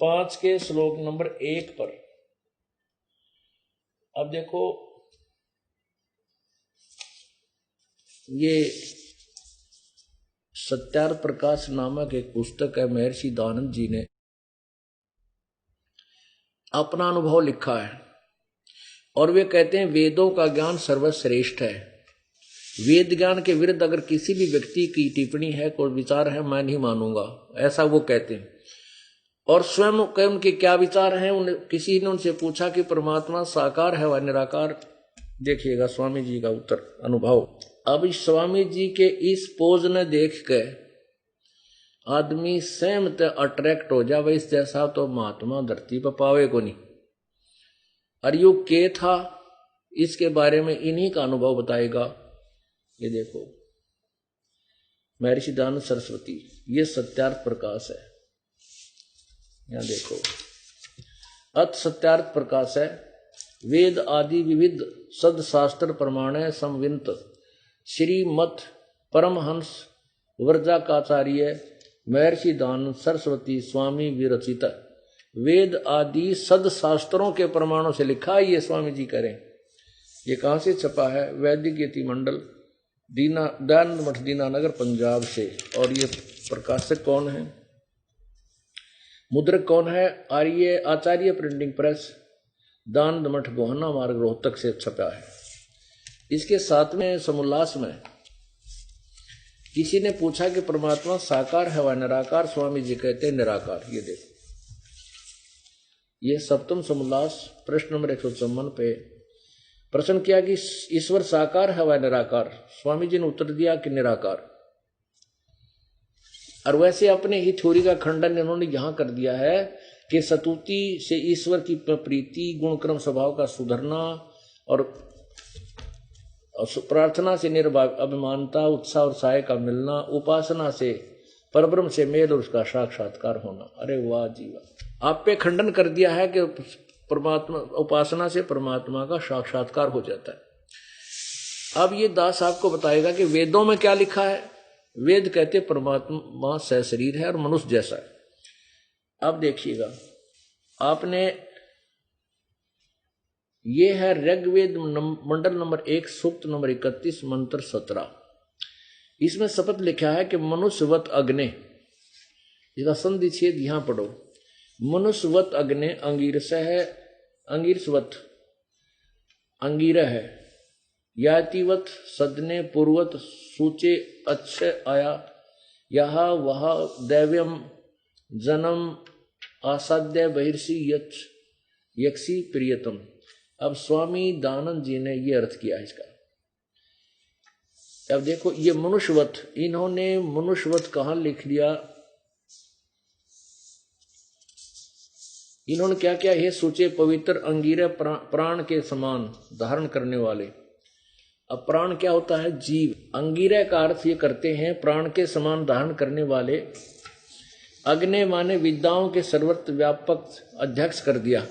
5 के श्लोक नंबर 1 पर। अब देखो ये सत्यार्थ प्रकाश नामक एक पुस्तक है, महर्षि दानंद जी ने अपना अनुभव लिखा है और वे कहते हैं वेदों का ज्ञान सर्वश्रेष्ठ है। वेद ज्ञान के विरुद्ध अगर किसी भी व्यक्ति की टिप्पणी है, कोई विचार है, मैं नहीं मानूंगा, ऐसा वो कहते हैं। और स्वयं के उनके क्या विचार हैं, किसी ने उनसे पूछा कि परमात्मा साकार है व निराकार। देखिएगा स्वामी जी का उत्तर अनुभव। अब इस स्वामी जी के इस पोज ने देख के आदमी सहमत अट्रैक्ट हो जावे, इस जैसा तो महात्मा धरती पर पावे को नहीं। और यू के था, इसके बारे में इन्हीं का अनुभव बताएगा। ये देखो महर्षि दानंद सरस्वती, ये सत्यार्थ प्रकाश है। यहां देखो अत सत्यार्थ प्रकाश है। वेद आदि विविध सद शास्त्र प्रमाण संविंत श्रीमत परमहंस वर्जाकाचार्य महर्षि दानंद सरस्वती स्वामी विरचित। वेद आदि सद शास्त्रों के प्रमाणों से लिखा है, ये स्वामी जी करें। ये कहां से छपा है? वैदिक यति मंडल दयानंद मठ दीनानगर पंजाब से। और ये प्रकाशक कौन है, मुद्रक कौन है? आचार्य प्रिंटिंग प्रेस, दानंद मठ गोहाना मार्ग रोहतक से छपा है। इसके साथ में समुल्लास में किसी ने पूछा कि परमात्मा साकार है व निराकार? स्वामी जी कहते हैं निराकार। ये देखो ये सप्तम समुल्लास प्रश्न नंबर 154 पे प्रश्न किया कि ईश्वर साकार है व निराकार? स्वामी जी ने उत्तर दिया कि निराकार। और वैसे अपने ही थ्योरी का खंडन इन्होंने यहां कर दिया है कि स्तुति से ईश्वर की प्रीति, गुणक्रम स्वभाव का सुधरना और प्रार्थना से अभिमानता, उत्साह और सहाय का मिलना, उपासना से परब्रह्म से मेल और उसका साक्षात्कार होना। अरे वाह जी वाह, आप पे खंडन कर दिया है कि परमात्मा, उपासना से परमात्मा का साक्षात्कार हो जाता है। अब ये दास आपको बताएगा कि वेदों में क्या लिखा है। वेद कहते परमात्मा सशरीर है और मनुष्य जैसा है। अब देखिएगा आपने, ये है ऋग्वेद मंडल नंबर 1 सूक्त नंबर 31 मंत्र 17। इसमें शपथ लिखा है कि मनुष्यवत अग्ने, इसका संधि छेद यहां पढ़ो। मनुष्यवत अग्ने अंगीरस है, अंगीरसवत अंगीर है, यातिवत सदने पूर्वत सूचे अच्छे आया, यह वह दैव्यम जन्म आसाध्य बहिर्षि यक्षी प्रियतम। अब स्वामी दानंद जी ने ये अर्थ किया इसका। अब देखो ये मनुष्यवत, इन्होंने मनुष्यवत कहां लिख दिया? इन्होंने क्या किया? हे सोचे पवित्र अंगीर प्राण के समान धारण करने वाले। अब प्राण क्या होता है? जीव। अंगीर का अर्थ ये करते हैं प्राण के समान धारण करने वाले। अग्नि माने विद्याओं के सर्वत्र व्यापक अध्यक्ष कर दिया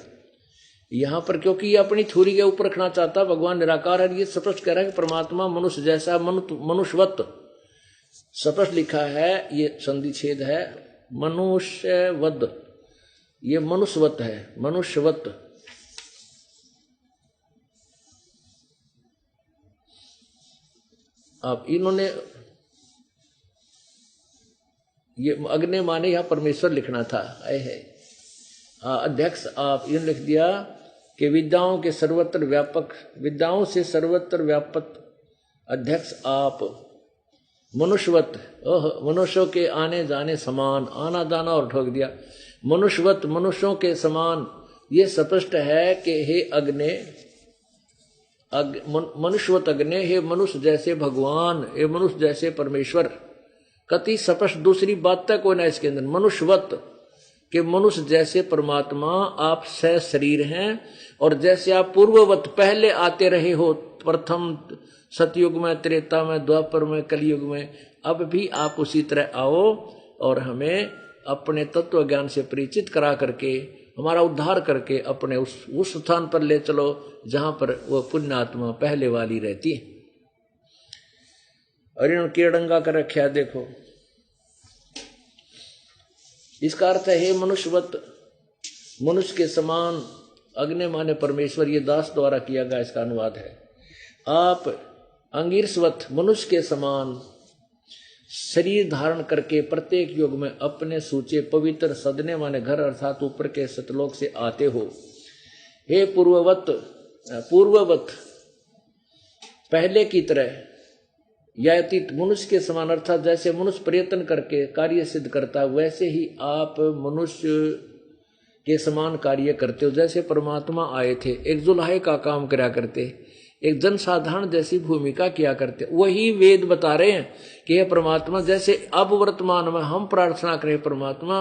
यहां पर, क्योंकि ये अपनी थ्योरी के ऊपर रखना चाहता भगवान निराकार है। ये स्पष्ट कह रहा है कि परमात्मा मनुष्य जैसा, मनुष्यवत स्पष्ट लिखा है। ये संधि छेद है, मनुष्यवद, ये मनुष्यवत है, मनुष्यवत। अब इन्होंने ये अग्नि माने यहां परमेश्वर लिखना था, है अध्यक्ष। आप इन्होंने लिख दिया कि विद्याओं के सर्वत्र व्यापक, विद्याओं से सर्वत्र व्यापक अध्यक्ष आप, मनुष्यवत, मनुष्यों के आने जाने समान, आना जाना और ठोक दिया, मनुष्यवत मनुष्यों के समान। ये स्पष्ट है कि हे अग्नि, मनुष्यवत अग्नि, हे मनुष्य जैसे भगवान, हे मनुष्य जैसे परमेश्वर। कति स्पष्ट दूसरी बात तक कोई ना इसके अंदर। मनुष्यवत कि मनुष्य जैसे परमात्मा आप शरीर हैं, और जैसे आप पूर्ववत पहले आते रहे हो, प्रथम सतयुग में, त्रेता में, द्वापर में, कलयुग में, अब भी आप उसी तरह आओ और हमें अपने तत्व ज्ञान से परिचित करा करके, हमारा उद्धार करके अपने उस स्थान पर ले चलो जहां पर वो पुण्यात्मा पहले वाली रहती है। और इन्होंने केड़ंगा कर रखा है, देखो। इसका अर्थ है मनुष्यवत, मनुष्य के समान। अग्नि माने परमेश्वर, ये दास द्वारा किया गया इसका अनुवाद है। आप अंगिरसवत, मनुष्य के समान शरीर धारण करके प्रत्येक युग में अपने सूचे पवित्र सदने माने घर अर्थात ऊपर के सतलोक से आते हो। हे पूर्ववत पहले की तरह, यातीत मनुष्य के समान अर्थात जैसे मनुष्य प्रयत्न करके कार्य सिद्ध करता है, वैसे ही आप मनुष्य के समान कार्य करते हो। जैसे परमात्मा आए थे, एक जुल्हे का काम करा करते, एक जनसाधारण जैसी भूमिका किया करते। वही वेद बता रहे हैं कि हे परमात्मा, जैसे अब वर्तमान में हम प्रार्थना करें परमात्मा,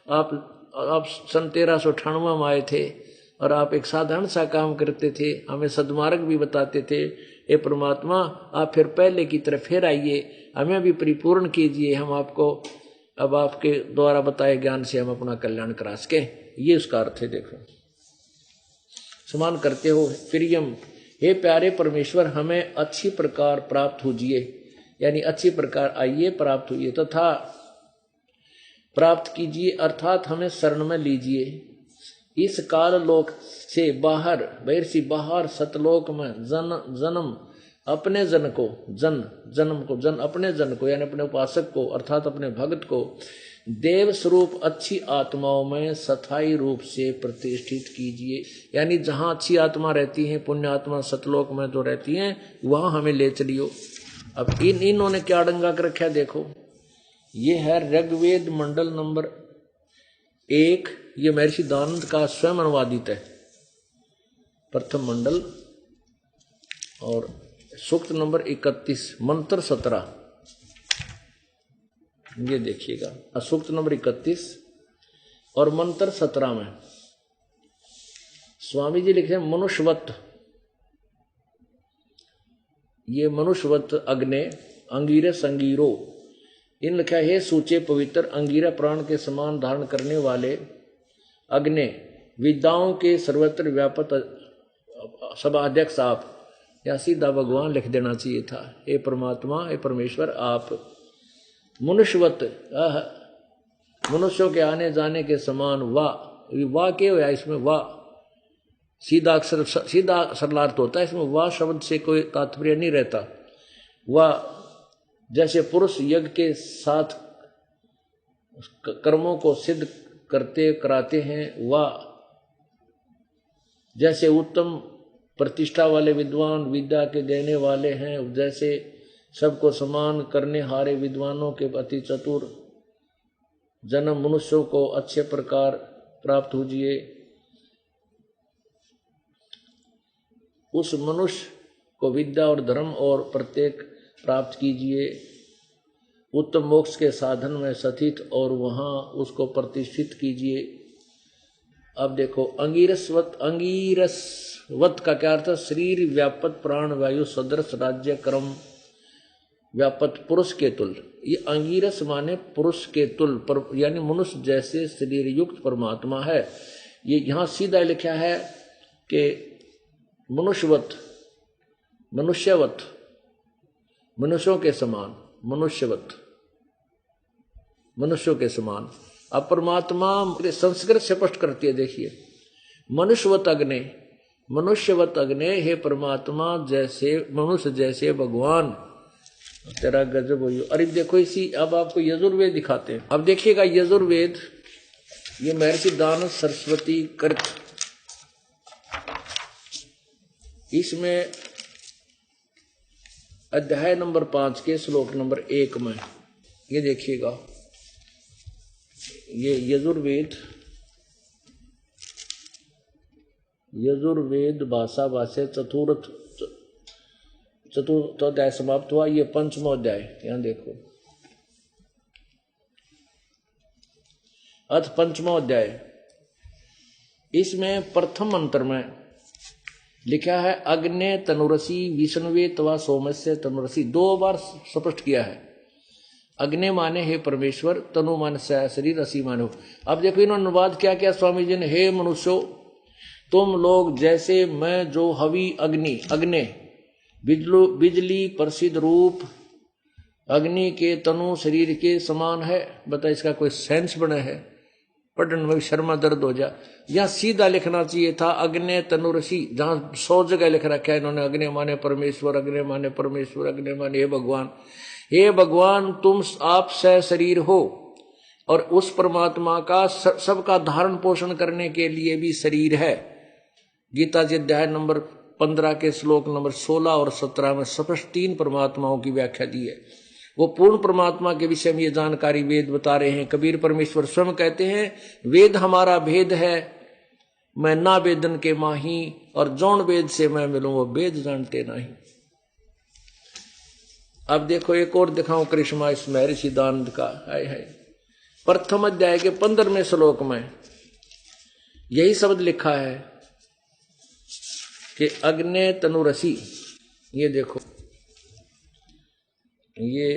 आप सन 1398 में आए थे और आप एक साधारण सा काम करते थे, हमें सद्मार्ग भी बताते थे। हे परमात्मा, आप फिर पहले की तरफ फिर आइए, हमें भी परिपूर्ण कीजिए, हम आपको अब आपके द्वारा बताए ज्ञान से हम अपना कल्याण करा सके। ये उसका अर्थ है। देखो, समान करते हो। प्रियम, हे प्यारे परमेश्वर, हमें अच्छी प्रकार प्राप्त होजिए, यानी अच्छी प्रकार आइए, प्राप्त होइए, तथा प्राप्त कीजिए अर्थात हमें शरण में लीजिए। इस काल लोक से बाहर, बहिर्षि बाहर सतलोक में जन्म अपने जन को, जन अपने जन को, यानी अपने उपासक को अर्थात अपने भक्त को देव स्वरूप अच्छी आत्माओं में स्थायी रूप से प्रतिष्ठित कीजिए। यानी जहां अच्छी आत्मा रहती है, पुण्य आत्मा सतलोक में जो रहती हैं, वहां हमें ले चलियो। अब इन्होंने क्या डंगा कर रखा है, देखो। ये है ऋग्वेद मंडल नंबर 1, ये महर्षि दयानंद का स्वयं अनुवादित है, प्रथम मंडल, और सूक्त नंबर 31, मंत्र 17। ये देखिएगा, सूक्त नंबर 31 और मंत्र 17 में स्वामी जी लिखे मनुष्यवत, ये मनुष्यवत अग्ने अंगीरस अंगीरो, इन लिखा है सूचे पवित्र अंगीरा प्राण के समान धारण करने वाले अग्नि, विद्याओं के सर्वत्र व्यापक सभाध्यक्ष आप। या सीधा भगवान लिख देना चाहिए था। हे परमात्मा, हे परमेश्वर, आप मनुष्यवत, मनुष्यों के आने जाने के समान, वाह क्या हुआ इसमें, वाह सीधा अक्षर, सीधा सरलार्थ होता है इसमें, वाह शब्द से कोई तात्पर्य नहीं रहता। वाह जैसे पुरुष यज्ञ के साथ कर्मों को सिद्ध करते कराते हैं, वाह जैसे उत्तम प्रतिष्ठा वाले विद्वान विद्या के देने वाले हैं, जैसे सबको समान करने हारे विद्वानों के अति चतुर जन्म मनुष्यों को अच्छे प्रकार प्राप्त होजिए। उस मनुष्य को विद्या और धर्म और प्रत्येक प्राप्त कीजिए, उत्तम मोक्ष के साधन में स्थित और वहां उसको प्रतिष्ठित कीजिए। अब देखो, अंगीरसवत का क्या अर्थ है? शरीर व्यापक प्राण वायु सदृश राज्य कर्म व्यापक पुरुष के तुल। ये अंगीरस माने पुरुष के तुल पर, यानी मनुष्य जैसे शरीर युक्त परमात्मा है। ये यहां सीधा लिखा है कि मनुष्यवत, मनुष्यों के समान, मनुष्यवत, मनुष्यों के समान। अब परमात्मा संस्कृत से स्पष्ट करती है, देखिए, मनुष्यवत अग्ने, हे परमात्मा जैसे मनुष्य जैसे भगवान, तेरा गजब हो। अरे देखो, इसी अब आपको यजुर्वेद दिखाते हैं। अब देखिएगा यजुर्वेद, ये महर्षि दयानंद सरस्वती कृत, इसमें अध्याय नंबर 5 के श्लोक नंबर 1 में ये देखिएगा, ये यजुर्वेद भाषा भाष्य चतुर्थ अध्याय समाप्त हुआ। ये 5वां अध्याय, यहां देखो, अथ 5वां अध्याय। इसमें प्रथम मंत्र में लिखा है अग्ने तनुरसी विष्णुवे तवा सोमस्य तनुरसी, 2 बार स्पष्ट किया है। अग्नि माने हे परमेश्वर, तनु माने शरीर, रसी माने हो। अब देखो इन्होंने अनुवाद क्या किया स्वामी जी ने, हे मनुष्यों, तुम लोग जैसे मैं जो हवि अग्नि, बिजली प्रसिद्ध रूप अग्नि के तनु शरीर के समान है। बता इसका कोई सेंस बना है? पढ़ने में शर्मा दर्द हो जा। यहाँ सीधा लिखना चाहिए था अग्नि तनु रसी, जहां 100 जगह लिख रखा है इन्होंने अग्नि माने परमेश्वर, अग्नि माने परमेश्वर, अग्नि माने हे भगवान। हे भगवान तुम आप से शरीर हो और उस परमात्मा का सबका धारण पोषण करने के लिए भी शरीर है। गीता जी अध्याय नंबर 15 के श्लोक नंबर 16 और 17 में स्पष्ट 3 परमात्माओं की व्याख्या दी है। वो पूर्ण परमात्मा के विषय में ये जानकारी वेद बता रहे हैं। कबीर परमेश्वर स्वयं कहते हैं वेद हमारा भेद है, मैं ना वेदन के माही, और जौन वेद से मैं मिलूं वो वेद जानते नहीं। अब देखो एक और दिखाऊं करिश्मा इस महर्षि दानंद का। हाय हाय, प्रथम अध्याय के 15वें श्लोक में यही शब्द लिखा है कि अग्नि तनुरसी। ये देखो ये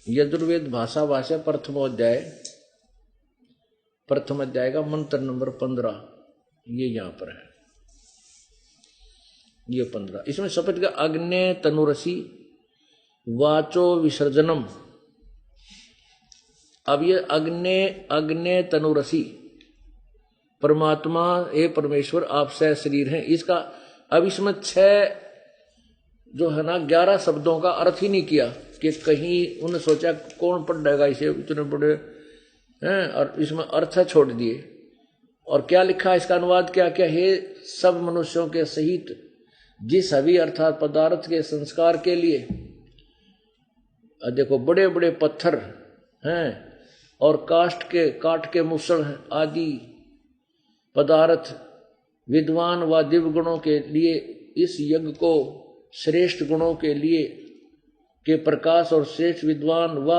यजुर्वेद भाषा प्रथम अध्याय का मंत्र नंबर 15 ये यहां पर है। ये 15 इसमें शपथ का अग्नि तनुरसी वाचो विसर्जनम। अब ये अग्नि तनुरसी परमात्मा ए परमेश्वर आपसे शरीर है। इसका अब इसमें 6 जो है ना 11 शब्दों का अर्थ ही नहीं किया कि कहीं उन्होंने सोचा कौन पढ़ेगा इसे, इतने बड़े हैं, और इसमें अर्थ छोड़ दिए। और क्या लिखा इसका अनुवाद क्या क्या है? सब मनुष्यों के सहित जिस हवि अर्थात पदार्थ के संस्कार के लिए देखो बड़े बड़े पत्थर हैं और काट के मुसड़ आदि पदार्थ विद्वान व दिव्य गुणों के लिए इस यज्ञ को श्रेष्ठ गुणों के लिए के प्रकाश और श्रेष्ठ विद्वान व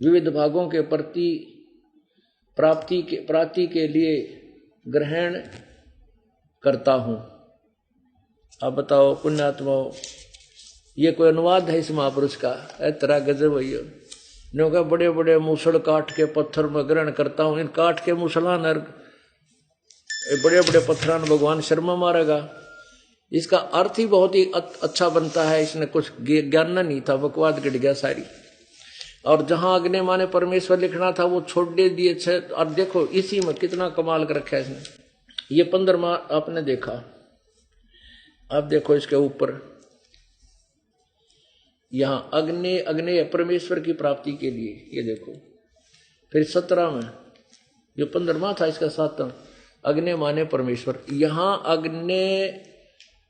विविध भागों के प्रति प्राप्ति के लिए ग्रहण करता हूं। अब बताओ पुण्यात्माओं, ये कोई अनुवाद है इस महापुरुष का? तेरा गजब भैया ने कहा बड़े बड़े मूसल काट के पत्थर में ग्रहण करता हूं। इन काट के मूसला नर बड़े बड़े पत्थरान भगवान शर्मा मारेगा। इसका अर्थ ही बहुत ही अच्छा बनता है। इसने कुछ ज्ञान नहीं था, बकवाद गिर गया सारी। और जहां अग्नि माने परमेश्वर लिखना था वो छोड़ दे दिए। और देखो इसी में कितना कमाल कर रखा है इसने। ये 15वां आपने देखा। अब देखो इसके ऊपर यहां अग्नि परमेश्वर की प्राप्ति के लिए, ये देखो। फिर 17 में जो 15वां था इसका 7वां अग्नि माने परमेश्वर। यहां अग्नि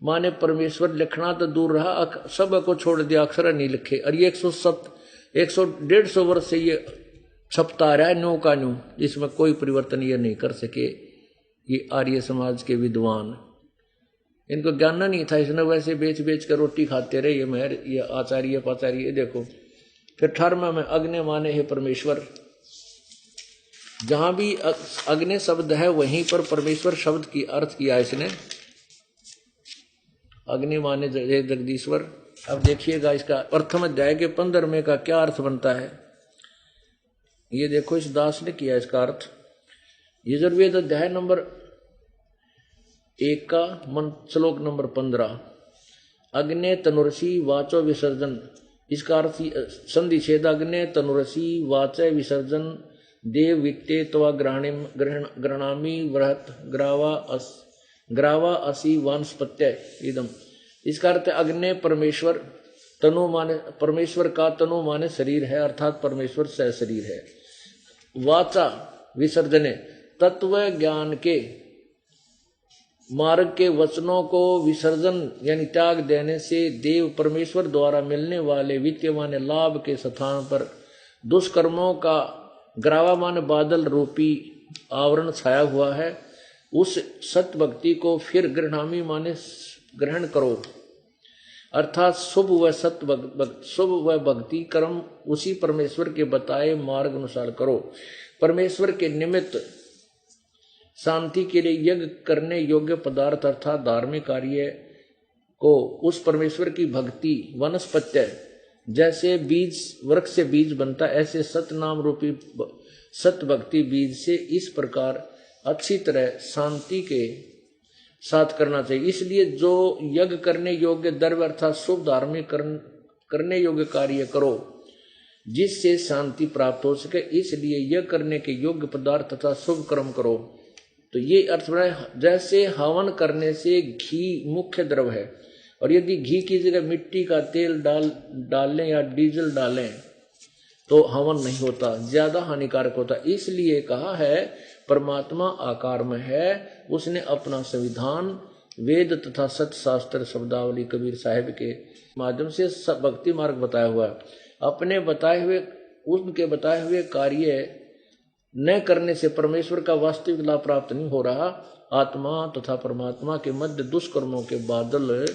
माने परमेश्वर लिखना तो दूर रहा, सब को छोड़ दिया, अक्षर नहीं लिखे। और ये 150 वर्ष से ये छपता आ रहा है न्यू का न्यू, जिसमें कोई परिवर्तन ये नहीं कर सके ये आर्य समाज के विद्वान। इनको ज्ञान नहीं था, इसने वैसे बेच बेच कर रोटी खाते रहे ये महर, ये आचार्य पाचार्य। देखो फिर 18वां में अग्नि माने है परमेश्वर। जहां भी अग्नि शब्द है वहीं पर परमेश्वर शब्द की अर्थ किया इसने। अग्नि माने जगदीश्वर। अब देखिएगा इसका प्रथम अध्याय के 15वें का क्या अर्थ बनता है। ये देखो इस दास ने किया इसका अर्थ। यजुर्वेद अध्याय नंबर 1 का श्लोक नंबर 15 अग्नि तनुरसी वाचो विसर्जन। इसका अर्थ संधि छेद अग्नि तनुरसी वाचय विसर्जन देव वित्ते तवा ग्रहणामी वृहत ग्रावा असी वानस्पत्य इदम। इसका अर्थ अग्नि परमेश्वर, तनु माने परमेश्वर का तनु माने शरीर है, अर्थात परमेश्वर सह शरीर है। वाचा विसर्जने तत्व ज्ञान के मार्ग के वचनों को विसर्जन यानी त्याग देने से देव परमेश्वर द्वारा मिलने वाले वित्तीय माने लाभ के स्थान पर दुष्कर्मों का ग्रावा माने बादल रूपी आवरण छाया हुआ है। उस सत्य भक्ति को फिर ग्रहणामी माने ग्रहण करो, अर्थात शुभ व भक्ति कर्म उसी परमेश्वर के बताए मार्ग अनुसार करो। परमेश्वर के निमित्त शांति के लिए यज्ञ करने योग्य पदार्थ अर्थात धार्मिक कार्य को उस परमेश्वर की भक्ति वनस्पत्य जैसे बीज वृक्ष से बीज बनता, ऐसे सत्य नाम रूपी सत्य भक्ति बीज से इस प्रकार अच्छी तरह साथ करना चाहिए। इसलिए जो यज्ञ करने योग्य द्रव्य अर्थात शुभ धार्मिक करने योग्य कार्य करो जिससे शांति प्राप्त हो सके, इसलिए यह करने के योग्य पदार्थ तथा शुभ कर्म करो। तो ये अर्थ है, जैसे हवन करने से घी मुख्य द्रव्य है, और यदि घी की जगह मिट्टी का तेल डालें या डीजल डालें तो हवन नहीं होता, ज्यादा हानिकारक होता। इसलिए कहा है परमात्मा आकार में है, उसने अपना संविधान वेद तथा सत्य शास्त्र शब्दावली कबीर साहिब के माध्यम से भक्ति मार्ग बताया हुआ है। अपने उनके बताए हुए कार्य न करने से परमेश्वर का वास्तविक लाभ प्राप्त नहीं हो रहा। आत्मा तथा परमात्मा के मध्य दुष्कर्मों के बादल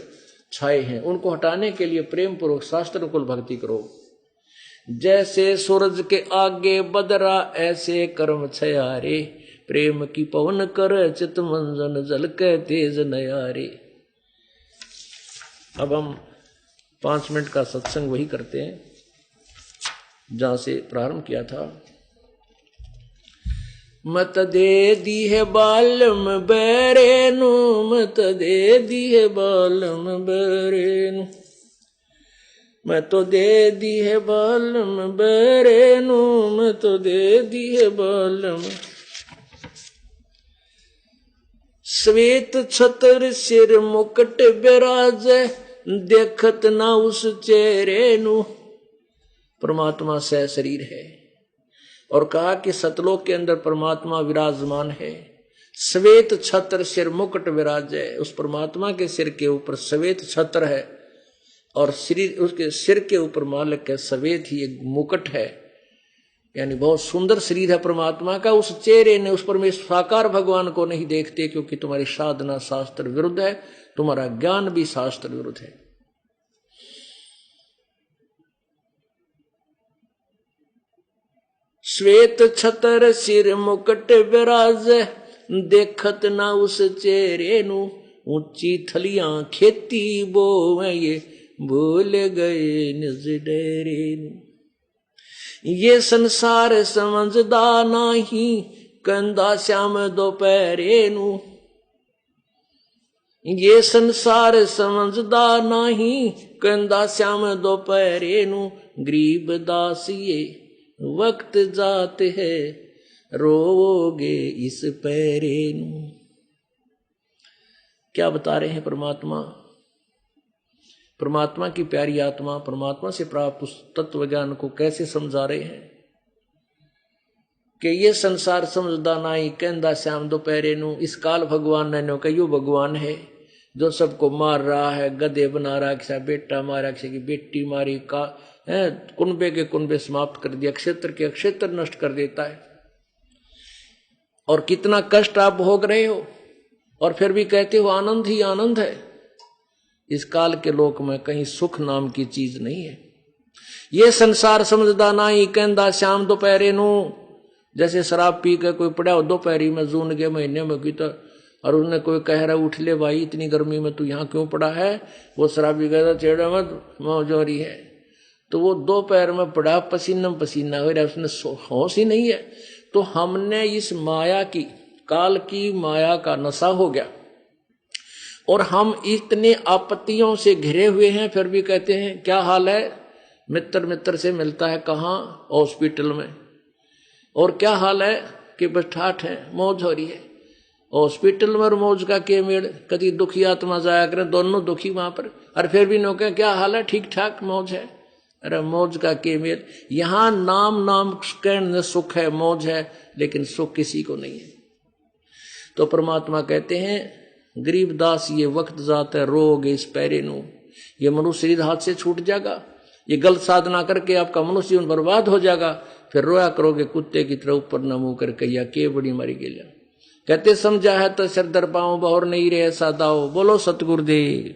छाए हैं, उनको हटाने के लिए प्रेम पूर्वक शास्त्र कुल भक्ति करो। जैसे सूरज के आगे बदरा ऐसे कर्म छयारे, प्रेम की पवन कर चित मंजन जल के तेज नयारे। अब हम 5 मिनट का सत्संग वही करते हैं जहां से प्रारंभ किया था। मत दे दी है बालम बेरेनु, मत दे दी है बालम बेरेनु, मैं तो दे दी है बालम बेरेनु, मैं तो दे दी है बालम। श्वेत छतर सिर मुकुट बिराज, देखत ना उस चेहरे नु। परमात्मा सह शरीर है, और कहा कि सतलोक के अंदर परमात्मा विराजमान है। श्वेत छत्र सिर मुकुट विराज है, उस परमात्मा के सिर के ऊपर श्वेत छत्र है, और उसके सिर के ऊपर मालिक के श्वेत ही एक मुकुट है, यानी बहुत सुंदर शरीर है परमात्मा का। उस चेहरे ने उस परमेश्वर साकार भगवान को नहीं देखते, क्योंकि तुम्हारी साधना शास्त्र विरुद्ध है, तुम्हारा ज्ञान भी शास्त्र विरुद्ध है। श्वेत छतर सिर मुकुट विराज, देखत ना उस चेहरे नु। ऊंची थलियां खेती बोवे, ये भूल गए निज डेरे नु। ये संसार समझदा नाही, कंदा श्याम दोपहरे नु। ये संसार समझदा नाही, कंदा श्याम दोपहरे नु। गरीब दास ये वक्त जाते है, रोगे इस पैरे नु। क्या बता रहे हैं परमात्मा? परमात्मा की प्यारी आत्मा परमात्मा से प्राप्त उस तत्व ज्ञान को कैसे समझा रहे हैं कि ये संसार समझदा नाई, कहंदा श्याम दोपहरे नु। इस काल भगवान ने कहियो भगवान है जो सबको मार रहा है, गधे बना रहा, किसी बेटा मारा, किसी की बेटी मारी, का कुनबे के कुनबे समाप्त कर दिया, क्षेत्र के क्षेत्र नष्ट कर देता है। और कितना कष्ट आप भोग रहे हो, और फिर भी कहते हो आनंद ही आनंद है। इस काल के लोक में कहीं सुख नाम की चीज नहीं है। ये संसार समझदा नाई, कहंदा श्याम दोपहरे नु। जैसे शराब पी के कोई पड़ा हो दोपहरी में, जून के महीने में की, तो और उसने कोई कह रहा उठ ले भाई, इतनी गर्मी में तू यहाँ क्यों पड़ा है। वो शराबी कहता चेड़ा मत, मौज हो रही है। तो वो दोपहर में पड़ा पसीना पसीना हो रहा, उसने होश ही नहीं है। तो हमने इस माया की, काल की माया का नशा हो गया, और हम इतने आपत्तियों से घिरे हुए हैं, फिर भी कहते हैं क्या हाल है। मित्र मित्र से मिलता है कहाँ? हॉस्पिटल में। और क्या हाल है कि बस ठाठ है, मौज हो रही है। हॉस्पिटल में और मौज का के मेड़, कभी दुखी आत्मा जाया करें, दोनों दुखी वहां पर, और फिर भी नो कहें क्या हाल है, ठीक ठाक मौज है। अरे मौज का के मेड़, यहां नाम कहने सुख है, मौज है, लेकिन सुख किसी को नहीं है। तो परमात्मा कहते हैं गरीब दास ये वक्त जाता है, रोगे इस पैरे नु। ये मनुष्य शरीर हाथ से छूट जाएगा, ये गलत साधना करके आपका मनुष्य जीवन बर्बाद हो जाएगा। फिर रोया करोगे कुत्ते की तरह ऊपर न मुंह कर कैया के बड़ी मरी गेलिया। कहते समझा है तो सिर दर पाओ, बहुर नहीं रहे सादाओ। बोलो सतगुरुदेव।